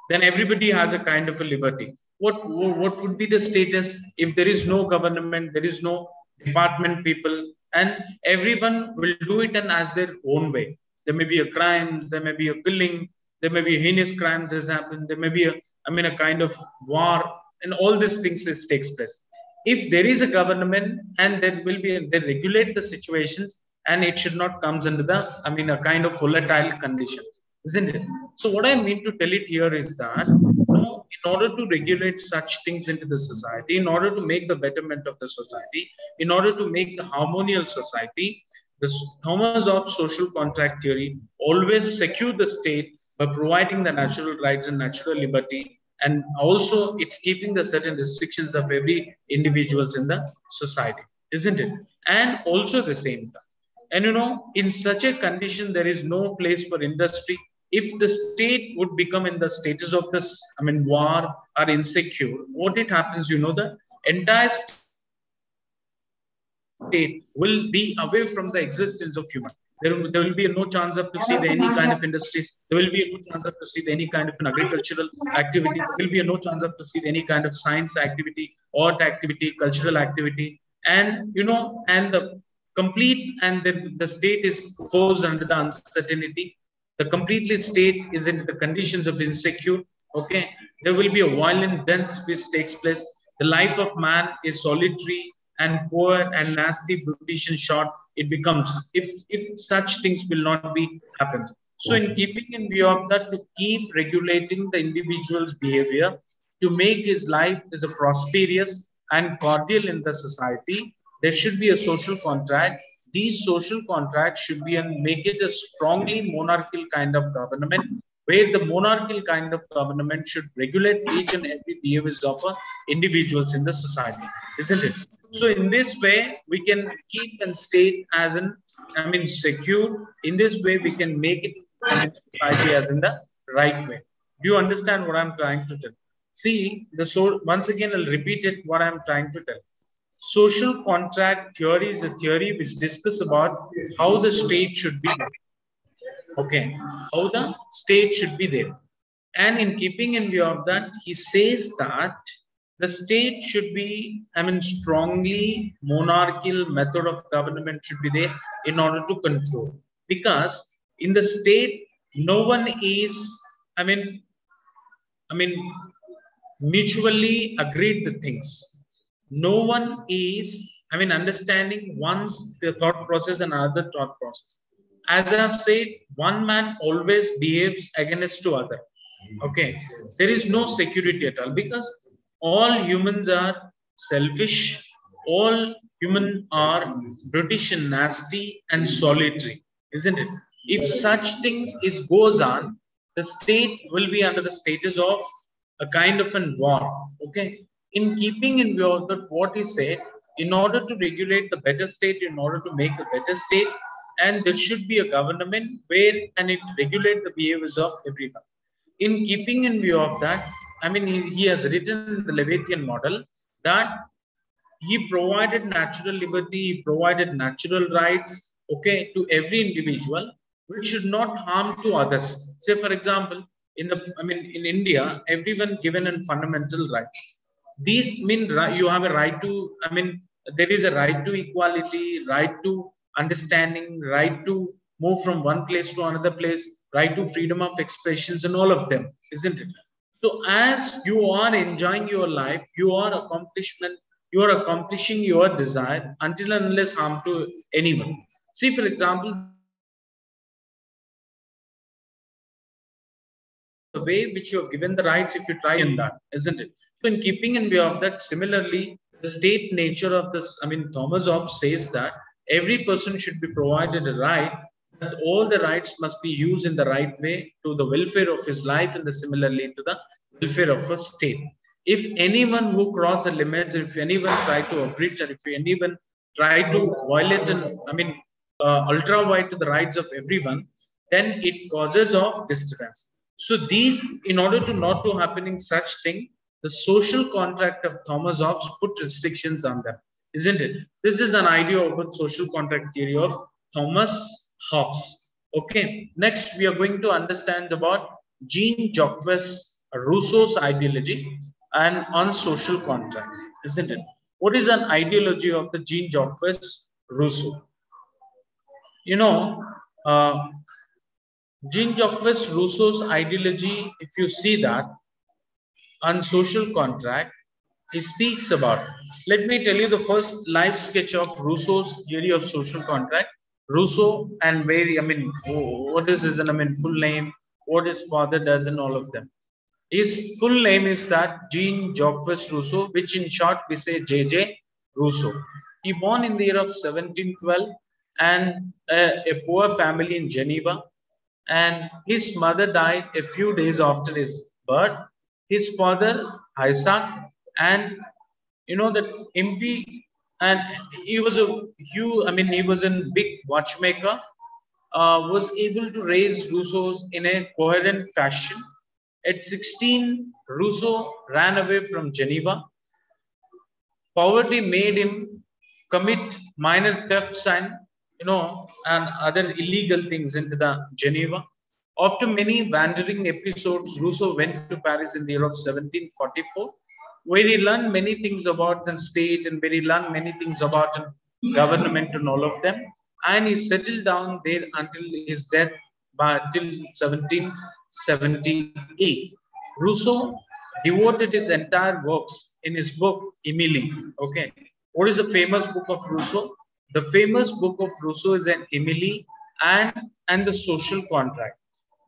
then everybody has a kind of a liberty. What would be the status if there is no government, there is no department people, and everyone will do it and as their own way? There may be a crime, there may be a killing, there may be heinous crimes has happened, there may be a kind of war, and all these things takes place. If there is a government and there will be, they regulate the situations, and it should not comes under the, a kind of volatile condition, isn't it? So what I mean to tell it here is that, in order to regulate such things into the society, in order to make the betterment of the society, in order to make the harmonious society, the Thomas Hobbes social contract theory always secure the state by providing the natural rights and natural liberty, and also it's keeping the certain restrictions of every individuals in the society, isn't it? And also at the same time, and in such a condition, there is no place for industry. If the state would become in the status of this, war or insecure, what it happens, the entire state will be away from the existence of human. There will be no chance of to see any kind of industries. There will be no chance of to see any kind of an agricultural activity. There will be no chance of to see any kind of science activity, art activity, cultural activity, and and the complete, and the state is forced under the uncertainty. The completely state is in the conditions of insecure. Okay, there will be a violent death which takes place. The life of man is solitary and poor and nasty, brutish and short. It becomes, if such things will not be happen. So in keeping in view of that, to keep regulating the individual's behavior, to make his life as a prosperous and cordial in the society, there should be a social contract. These social contracts should be and make it a strongly monarchical kind of government, where the monarchical kind of government should regulate each and every behaviors of individuals in the society, isn't it? So in this way, we can keep and state as an, secure. In this way, we can make it society as in the right way. Do you understand what I'm trying to tell? See, once again, I'll repeat it, what I'm trying to tell. social contract theory is a theory which discusses about how the state should be. Okay, how the state should be there. And in keeping in view of that, he says that the state should be, strongly monarchical method of government should be there in order to control. Because in the state, no one is, mutually agreed the things. No one is, understanding one's the thought process and another thought process. As I have said, one man always behaves against to other. Okay, there is no security at all because all humans are selfish. All humans are brutish and nasty and solitary, isn't it? If such things goes on, the state will be under the status of a kind of a war. Okay, in keeping in view of that, what he said, in order to regulate the better state, in order to make the better state, and there should be a government where and it regulate the behaviors of everyone. In keeping in view of that, he has written in the Levitian model that he provided natural liberty, he provided natural rights, okay, to every individual, which should not harm to others. Say, for example, in India, everyone given a fundamental rights. These mean you have a right to, there is a right to equality, right to understanding, right to move from one place to another place, right to freedom of expressions, and all of them, isn't it? So as you are enjoying your life, you are accomplishing your desire until and unless harm to anyone. See, for example, the way which you have given the rights, if you try in that, isn't it? So in keeping in view of that, similarly, the state nature of this, Thomas Hobbes says that every person should be provided a right, that all the rights must be used in the right way to the welfare of his life and similarly to the welfare of a state. If anyone who cross the limits, if anyone try to abridge, or if anyone try to violate and ultra wide to the rights of everyone, then it causes of disturbance. So these, in order to not to happening such thing, the social contract of Thomas Hobbes put restrictions on them, isn't it? This is an idea about social contract theory of Thomas Hobbes. Okay, next we are going to understand about Jean-Jacques Rousseau's ideology and on social contract, isn't it? What is an ideology of the Jean-Jacques Rousseau? Jean-Jacques Rousseau's ideology, if you see that, on social contract, he speaks about, let me tell you the first life sketch of Rousseau's theory of social contract. Rousseau and where, what is his full name, what his father does, and all of them. His full name is that Jean-Jacques Rousseau, which in short we say JJ Rousseau. He born in the year of 1712 and a poor family in Geneva. And his mother died a few days after his birth. His father, Isaac, and that MP, and he was he was a big watchmaker, was able to raise Rousseau's in a coherent fashion. At 16, Rousseau ran away from Geneva. Poverty made him commit minor thefts and other illegal things into the Geneva. After many wandering episodes, Rousseau went to Paris in the year of 1744, where he learned many things about the state and where he learned many things about government and all of them. And he settled down there until his death till 1778. Rousseau devoted his entire works in his book, Emily. Okay. What is the famous book of Rousseau? The famous book of Rousseau is an Emily and the Social Contract.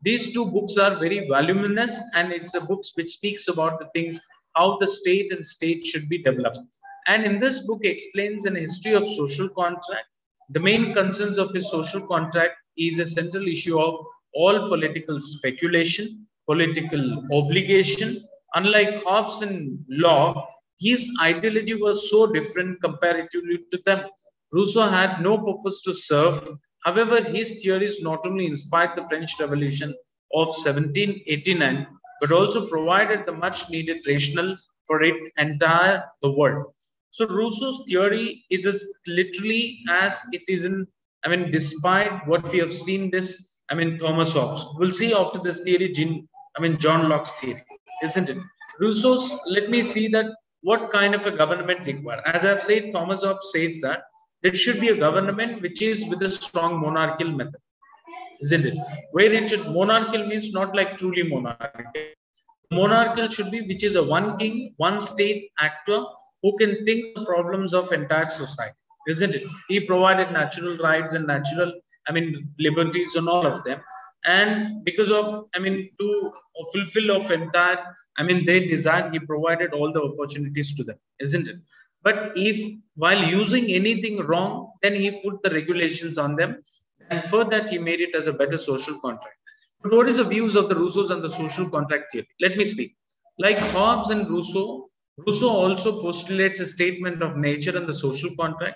These two books are very voluminous, and it's a book which speaks about the things, how the state and state should be developed. And in this book, he explains an history of social contract. The main concerns of his social contract is a central issue of all political speculation, political obligation. Unlike Hobbes and Locke, his ideology was so different comparatively to them. Rousseau had no purpose to serve. However, his theories not only inspired the French Revolution of 1789, but also provided the much needed rationale for the world. So Russo's theory is as literally as it is in, I mean, despite what we have seen this, I mean, Thomas Hobbes. We'll see after this theory, John Locke's theory, isn't it? Russo's, let me see that what kind of a government required. As I've said, Thomas Hobbes says that there should be a government which is with a strong monarchical method, isn't it? Where it should, monarchical means not like truly monarchical. Monarchical should be which is a one king, one state actor who can think the problems of entire society, isn't it? He provided natural rights and natural, I mean, liberties on all of them. And because of, I mean, to fulfill of entire, I mean, their desire, he provided all the opportunities to them, isn't it? But if while using anything wrong, then he put the regulations on them, and for that he made it as a better social contract. But what is the views of the Russos and the social contract theory? Let me speak. Like Hobbes and Russo also postulates a statement of nature and the social contract.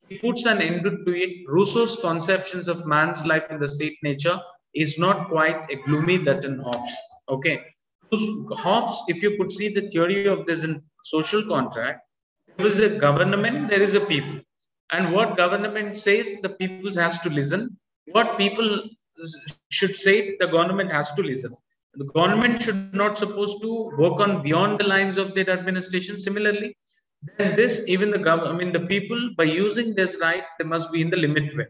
He puts an end to it. Russo's conceptions of man's life in the state nature is not quite a gloomy that in Hobbes. Okay. Hobbes, if you could see the theory of this in social contract, there is a government, there is a people. And what government says, the people has to listen. What people should say, the government has to listen. The government should not supposed to work on beyond the lines of their administration. Similarly, then this, even the government, I mean, the people, by using this right, they must be in the limit way.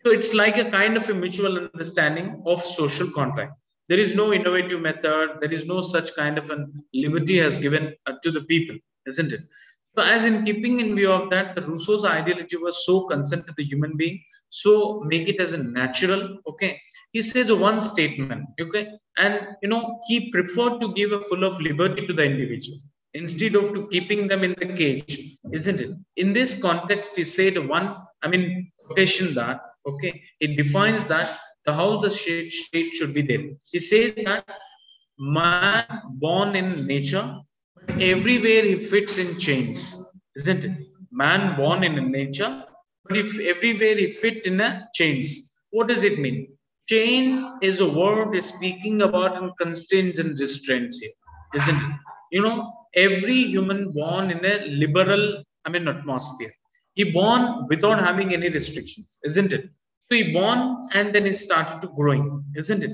So it's like a kind of a mutual understanding of social contract. There is no innovative method. There is no such kind of a liberty has given to the people, isn't it? So as in keeping in view of that, the Russo's ideology was so concerned to the human being, so make it as a natural, okay? He says a one statement, okay? And, you know, he preferred to give a full of liberty to the individual instead of to keeping them in the cage, isn't it? In this context, he said one, I mean, quotation that, okay, it defines that how the state should be there. He says that man born in nature, everywhere he fits in chains, isn't it? Man born in nature, but if everywhere he fit in a chains. What does it mean? Chains is a word is speaking about constraints and restraints here, isn't it? You know, every human born in a liberal, I mean, atmosphere. He born without having any restrictions, isn't it? So he born and then he started to growing, isn't it?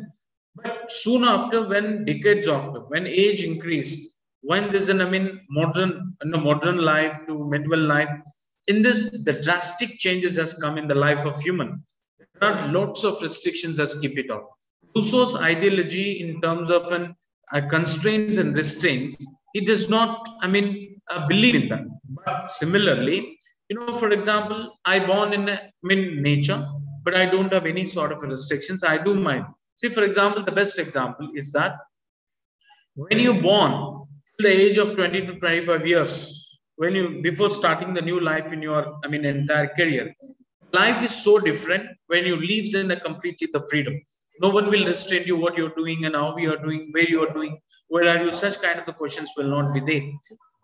But soon after, when decades after, when age increased, when there's an, I mean, modern life to medieval life, in this, the drastic changes has come in the life of human. There are lots of restrictions as keep it out. Russo's ideology in terms of constraints and restraints, he does not, I mean, believe in that. But similarly, you know, for example, I born in nature, but I don't have any sort of restrictions. I do mine. See, for example, the best example is that when you born till the age of 20 to 25 years, when you, before starting the new life in your, I mean, entire career, life is so different when you live in a completely the freedom. No one will restrain you what you're doing and how you are doing, where you are doing, where are you, such kind of the questions will not be there.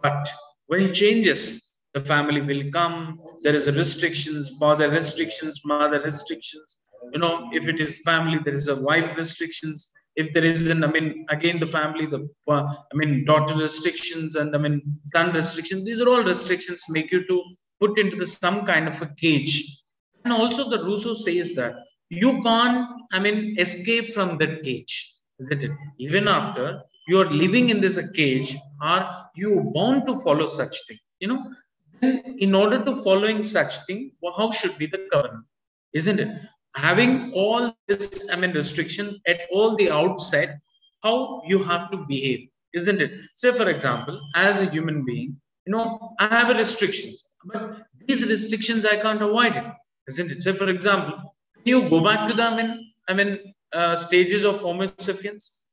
But when it changes, the family will come, there is a restrictions, father restrictions, mother restrictions, you know, if it is family, there is a wife restrictions. If there is an, I mean, again, the family, the, I mean, daughter restrictions and, I mean, son restrictions, these are all restrictions make you to put into the, some kind of a cage. And also the Russo says that you can't, I mean, escape from that cage, isn't it? Even after you are living in this cage, are you bound to follow such thing, you know? Then in order to following such thing, well, how should be the government, isn't it? Having all this, I mean, restriction at all the outset, how you have to behave, isn't it? Say, for example, as a human being, you know, I have a restrictions, but these restrictions I can't avoid it, isn't it? Say, for example, you go back to the, stages of Homo sapiens.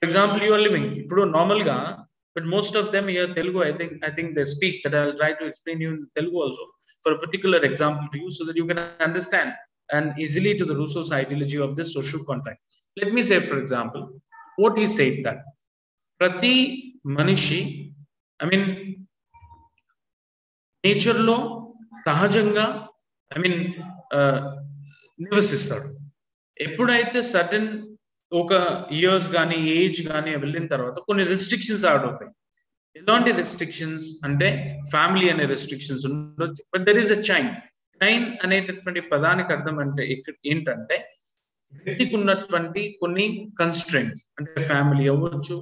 For example, you are living normal ga, but most of them here Telugu, I think they speak, that I'll try to explain you in Telugu also for a particular example to you so that you can understand and easily to the Russo's ideology of this social contract. Let me say, for example, what he said that Prati Manishi, I mean, nature law, Sahajanga, I mean, నివసిస్తాడు. ఎప్పుడైతే certain ఒక years కానీ age కానీ వెళ్ళిన తర్వాత కొన్ని restrictions add అవుతాయి. ఎలాంటి restrictions అంటే ఫ్యామిలీ అనే రెస్ట్రిక్షన్స్ ఉండొచ్చు, but there is a chain. Chain అనేటటువంటి పదానికి అర్థం అంటే ఇక్కడ ఏంటంటే వ్యక్తికి ఉన్నటువంటి కొన్ని కన్స్ట్రెంట్స్, అంటే ఫ్యామిలీ అవ్వచ్చు,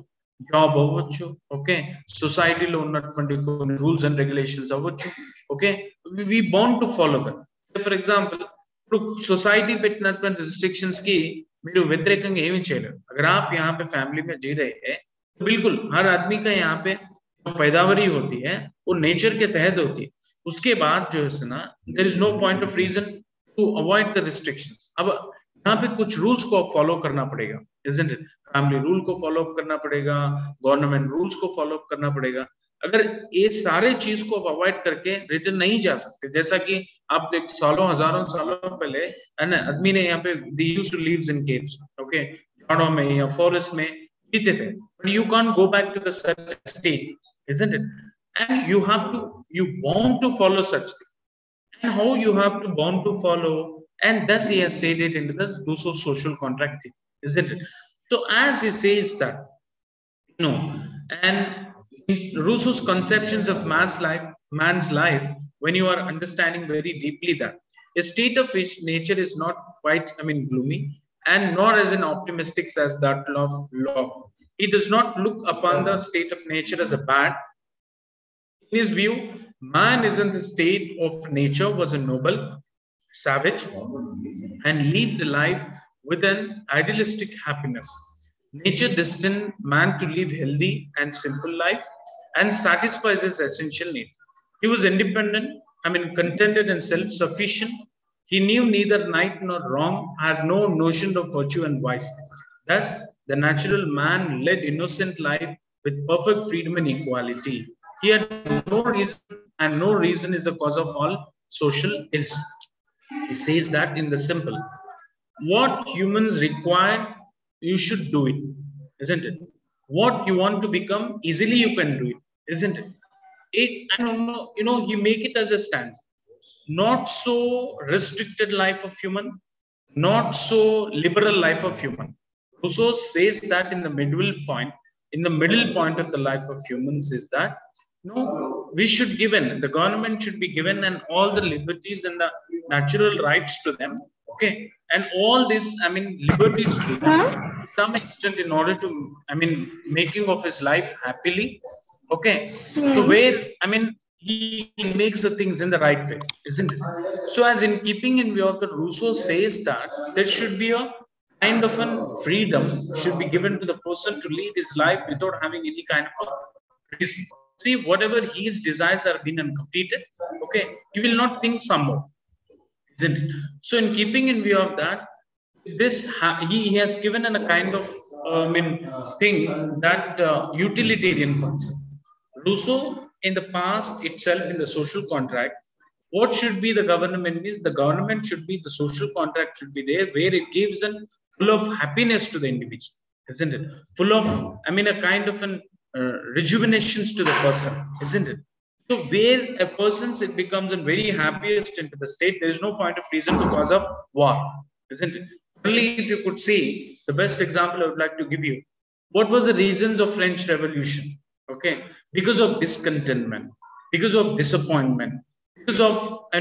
జాబ్ అవ్వచ్చు, ఓకే, సొసైటీలో ఉన్నటువంటి కొన్ని రూల్స్ అండ్ రెగ్యులేషన్స్ అవ్వచ్చు, okay, we bound to follow that. For example ఇప్పుడు సొసైటీ పెట్టినటువంటి रिस्ट्रिक्शंस की మీరు వ్యతిరేకంగా ఏమీ చేయలేరు. अगर आप यहाँ पे फैमिली में जी रहे हैं तो बिल्कुल हर आदमी का यहाँ पे पैदावारी होती है वो नेचर के तहत होती है. उसके बाद जो है ना there is no point of reason to avoid the restrictions. अब यहाँ पे कुछ रूल्स को फॉलो करना पड़ेगा, isn't it? फैमिली रूल को फॉलो अप करना पड़ेगा, गवर्नमेंट रूल्स को फॉलो अप करना पड़ेगा. अगर ये सारे चीज को अवॉइड करके रिटर्न नहीं जा सकते, जैसा कि आप देख सालों हजारों सालों पहले है ना आदमी ने यहाँ पे they used to live in caves, okay, झाड़ों में या फॉरेस्ट में जीते थे, but you can't go back to the such state, isn't it? And you want to follow such thing, and how you have to bound to follow, and thus he has said it into the Russo social contract thing, isn't it? So as he says that, no, and Russo's conceptions of man's life, when you are understanding very deeply that a state of which nature is not quite, gloomy, and nor as an optimistic as that of law. He does not look upon the state of nature as a bad. In his view, man is in the state of nature, was a noble, savage, and lived a life with an idealistic happiness. Nature destined man to live healthy and simple life and satisfies his essential needs. He was independent, contented and self-sufficient. He knew neither right nor wrong, had no notion of virtue and vice. Thus, the natural man led innocent life with perfect freedom and equality. He had no reason, and no reason is the cause of all social ills. He says that in the simple, what humans require, you should do it, isn't it? What you want to become, easily you can do it, isn't it? I don't know, you make it as a stance. Not so restricted life of human, not so liberal life of human. Russo says that in the middle point of the life of humans is that, no, we should given, the government should be given and all the liberties and the natural rights to them, okay, and all this, liberties to them, to some extent in order to, making of his life happily, okay, to where, he makes the things in the right way, isn't it? So as in keeping in view of that, Russo says that there should be a kind of a freedom should be given to the person to lead his life without having any kind of a reason. See, whatever his desires are being completed, okay, he will not think some more, isn't it? So in keeping in view of that, this he has given a kind of thing that utilitarian concept. Russo in the past itself in the social contract, what should be the government is the government should be the social contract should be there where it gives a full of happiness to the individual, isn't it? Full of a kind of an rejuvenations to the person, isn't it? So where a person's it becomes a very happiest into the state, there is no point of reason to cause of war, isn't it? Only if you could see the best example I would like to give you, what was the reasons of French Revolution? Okay, because of discontentment, because of disappointment, because of a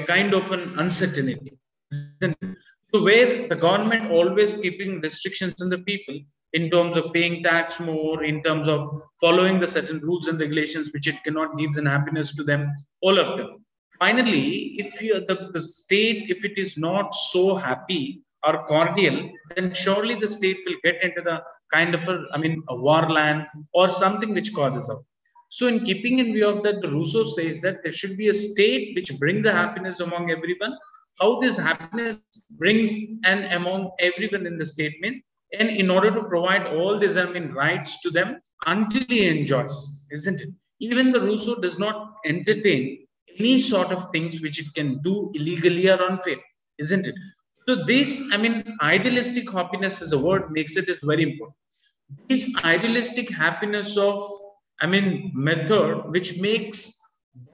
kind of an uncertainty. So where the government always keeping restrictions on the people in terms of paying tax more, in terms of following the certain rules and regulations which it cannot give an happiness to them, all of them. Finally, if the state, if it is not so happy or cordial, then surely the state will get into the kind of a war land or something which causes out. So in keeping in view of that, the Russo says that there should be a state which brings the happiness among everyone. How this happiness brings and among everyone in the state means, and in order to provide all these rights to them until he enjoys, isn't it? Even the Russo does not entertain any sort of things which it can do illegally or unfair, isn't it? So this, idealistic happiness as a word makes it is very important. This idealistic happiness of, method which makes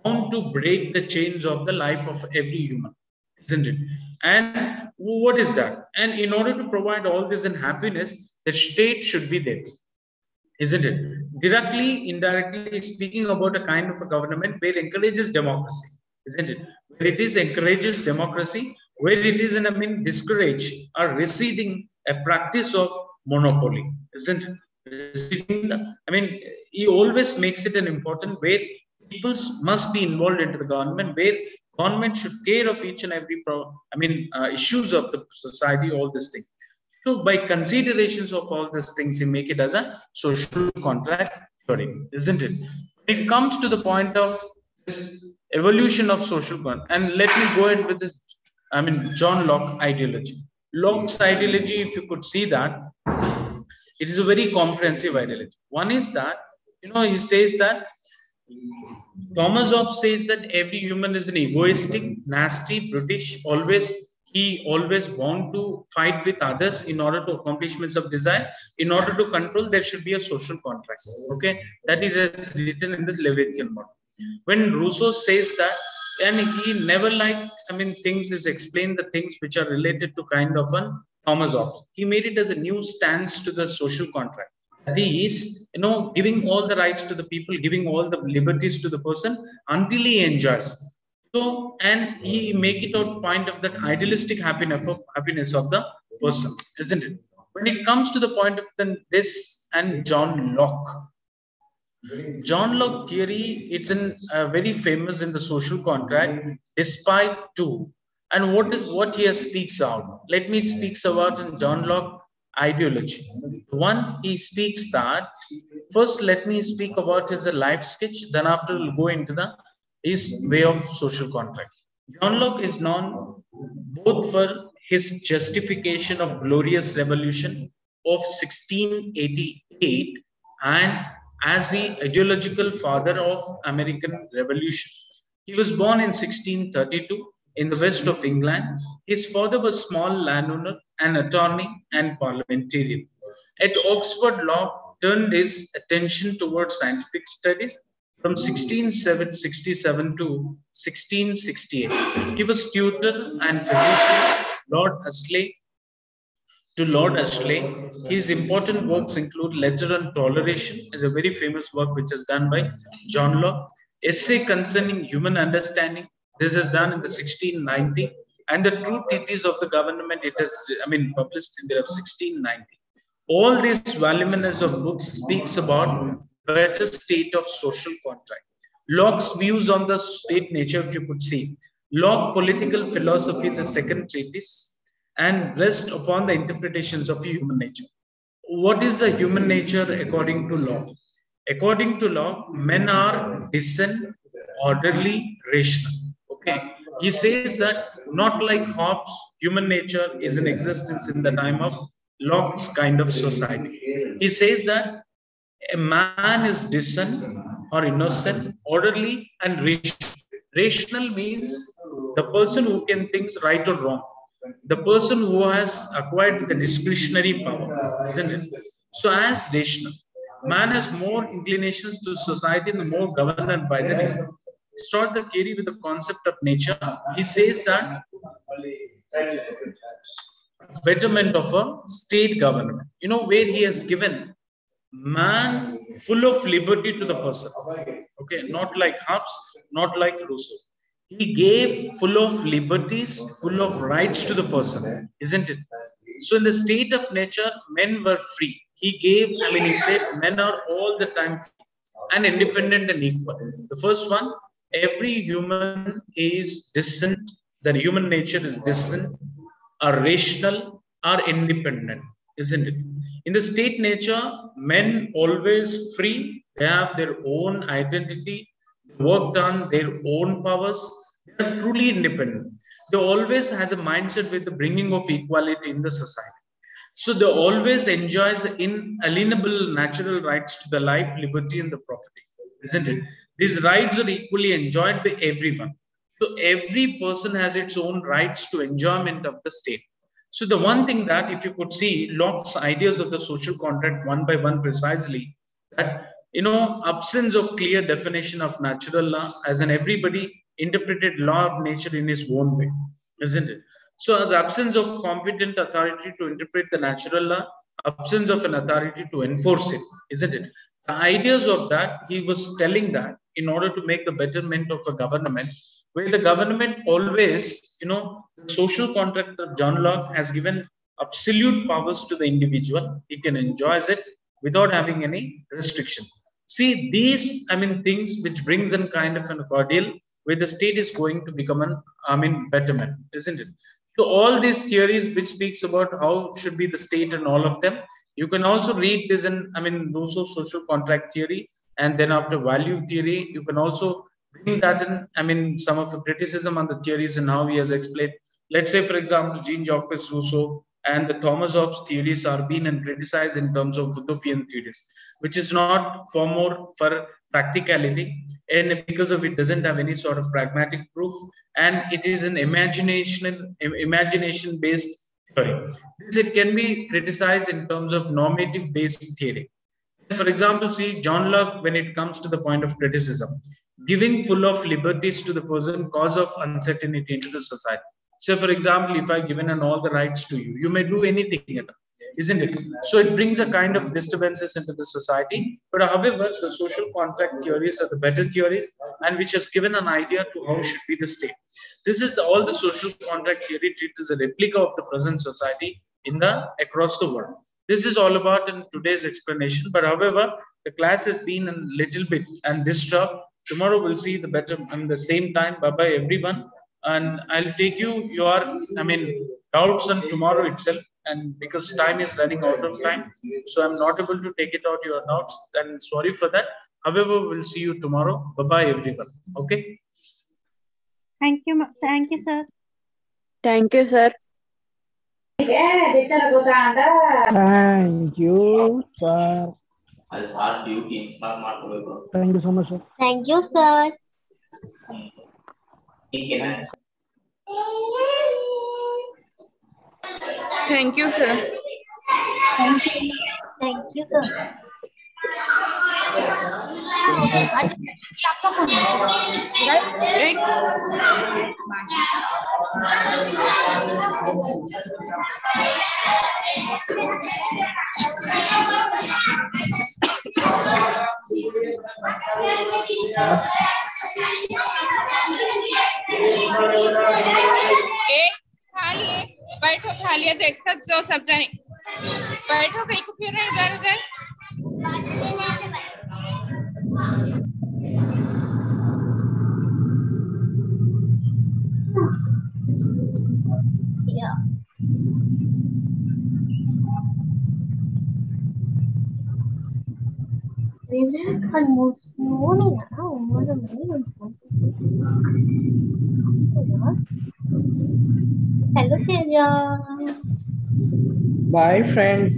bound to break the chains of the life of every human, isn't it? And what is that? And in order to provide all this in happiness, the state should be there, isn't it? Directly, indirectly speaking about a kind of a government where encourages democracy, isn't it? Where it is encourages democracy, where it is, I mean, discourage or receding a practice of monopoly, isn't it? I mean, he always makes it an important where people must be involved into the government, where government should care of each and every issues of the society, all these things. So by considerations of all these things, you make it as a social contract theory, isn't it? When it comes to the point of this evolution of social contract, and let me go ahead with this, John Locke ideology. Locke's ideology, if you could see that, it is a very comprehensive ideology. One is that, he says that Thomas Hobbes says that every human is an egoistic, nasty, brutish, he always want to fight with others in order to accomplishments of desire. In order to control, there should be a social contract. Okay, that is written in the Levitian Model. When Russo says that, and he never liked, things is explained the things which are related to kind of an Thomas Hobbes. He made it as a new stance to the social contract. That is, giving all the rights to the people, giving all the liberties to the person until he enjoys. So, and he make it a point of that idealistic happiness of the person, isn't it? When it comes to the point of this and John Locke theory, it's very famous in the social contract, despite two. And what here speaks out? Let me speak about in John Locke ideology. One, he speaks that, first let me speak about his life sketch, then after we'll go into his way of social contract. John Locke is known both for his justification of glorious revolution of 1688 and as the ideological father of American Revolution. He was born in 1632 in the west of England. His father was a small landowner, an attorney, and parliamentarian. At Oxford, Locke turned his attention towards scientific studies from 1667 to 1668. He was tutor and physician to Lord Ashley. His important works include Lecture on Toleration, is a very famous work which is done by John Locke. Essay concerning human understanding, this is done in the 1690, and the True Treatise of the Government, it is published in the 1690. All these voluminous of books speaks about better state of social contract. Locke's views on the state nature, if you could see, Locke political philosophy is a second treatise and rest upon the interpretations of human nature. What is the human nature according to Locke? According to Locke, men are decent, orderly, rational. Okay, he says that not like Hobbes, human nature is in existence in the time of Locke's kind of society. He says that a man is decent or innocent, orderly, and rational. Rational means the person who can think right or wrong, the person who has acquired the discretionary power, isn't it? So as rational, man has more inclinations to society and more governed by the reason. Start the theory with the concept of nature. He says that betterment of a state government, where he has given man full of liberty to the person. Okay, not like Hobbes, not like Russo. He gave full of liberties, full of rights to the person, isn't it? So in the state of nature, men were free. He gave, he said men are all the time free and independent and equal. The first one, every human is decent, the human nature is decent, are rational, are independent, isn't it? In the state nature, men always free, they have their own identity, worked on their own powers, they are truly independent. They always has a mindset with the bringing of equality in the society. So they always enjoys the inalienable natural rights to the life, liberty, and the property, isn't it? These rights are equally enjoyed by everyone. So every person has its own rights to enjoyment of the state. So the one thing that, if you could see Locke's ideas of the social contract one by one precisely, that absence of clear definition of natural law, as in everybody interpreted law of nature in his own way, isn't it? So the absence of competent authority to interpret the natural law, absence of an authority to enforce it, isn't it? The ideas of that, he was telling that in order to make the betterment of a government, where the government always, the social contract of John Locke has given absolute powers to the individual. He can enjoy it without having any restriction. See, these, things which brings in kind of an ordeal where the state is going to become an, betterment, isn't it? So all these theories which speaks about how should be the state and all of them, you can also read this in, Russo social contract theory, and then after value theory, you can also bring that in, some of the criticism on the theories and how he has explained. Let's say, for example, Jean-Jacques Rousseau and the Thomas Hobbes theories are being and criticized in terms of utopian theories, which is not for more for practicality, and because of it doesn't have any sort of pragmatic proof, and it is an imagination based theory. This, it can be criticized in terms of normative based theory. For example, see, John Locke, when it comes to the point of criticism, giving full of liberties to the person cause of uncertainty into the society. So, for example, if I given all the rights to you, you may do anything, isn't it? So it brings a kind of disturbances into the society. But however, the social contract theories are the better theories, and which has given an idea to how should be the state. This is all the social contract theory treats as a replica of the present society across the world. This is all about in today's explanation. But however, the class has been a little bit and disturbed. Tomorrow we'll see the better and the same time. Bye bye everyone, and I'll take your doubts on tomorrow itself. And because time is running out of time, so I'm not able to take it out your doubts. Then sorry for that. However, we'll see you tomorrow. Bye bye everyone. Okay. Thank you, sir. Thank you, sir. Thank you, sir. Thank you so much, sir. Thank you, sir. Thank you, sir. Thank you, sir. खाली है, बैठो, खाली है तो एक साथ जाओ सब जाने, बैठो, कहीं को फिर रहे इधर उधर। Yeah. Hello, Teja. Bye, friends.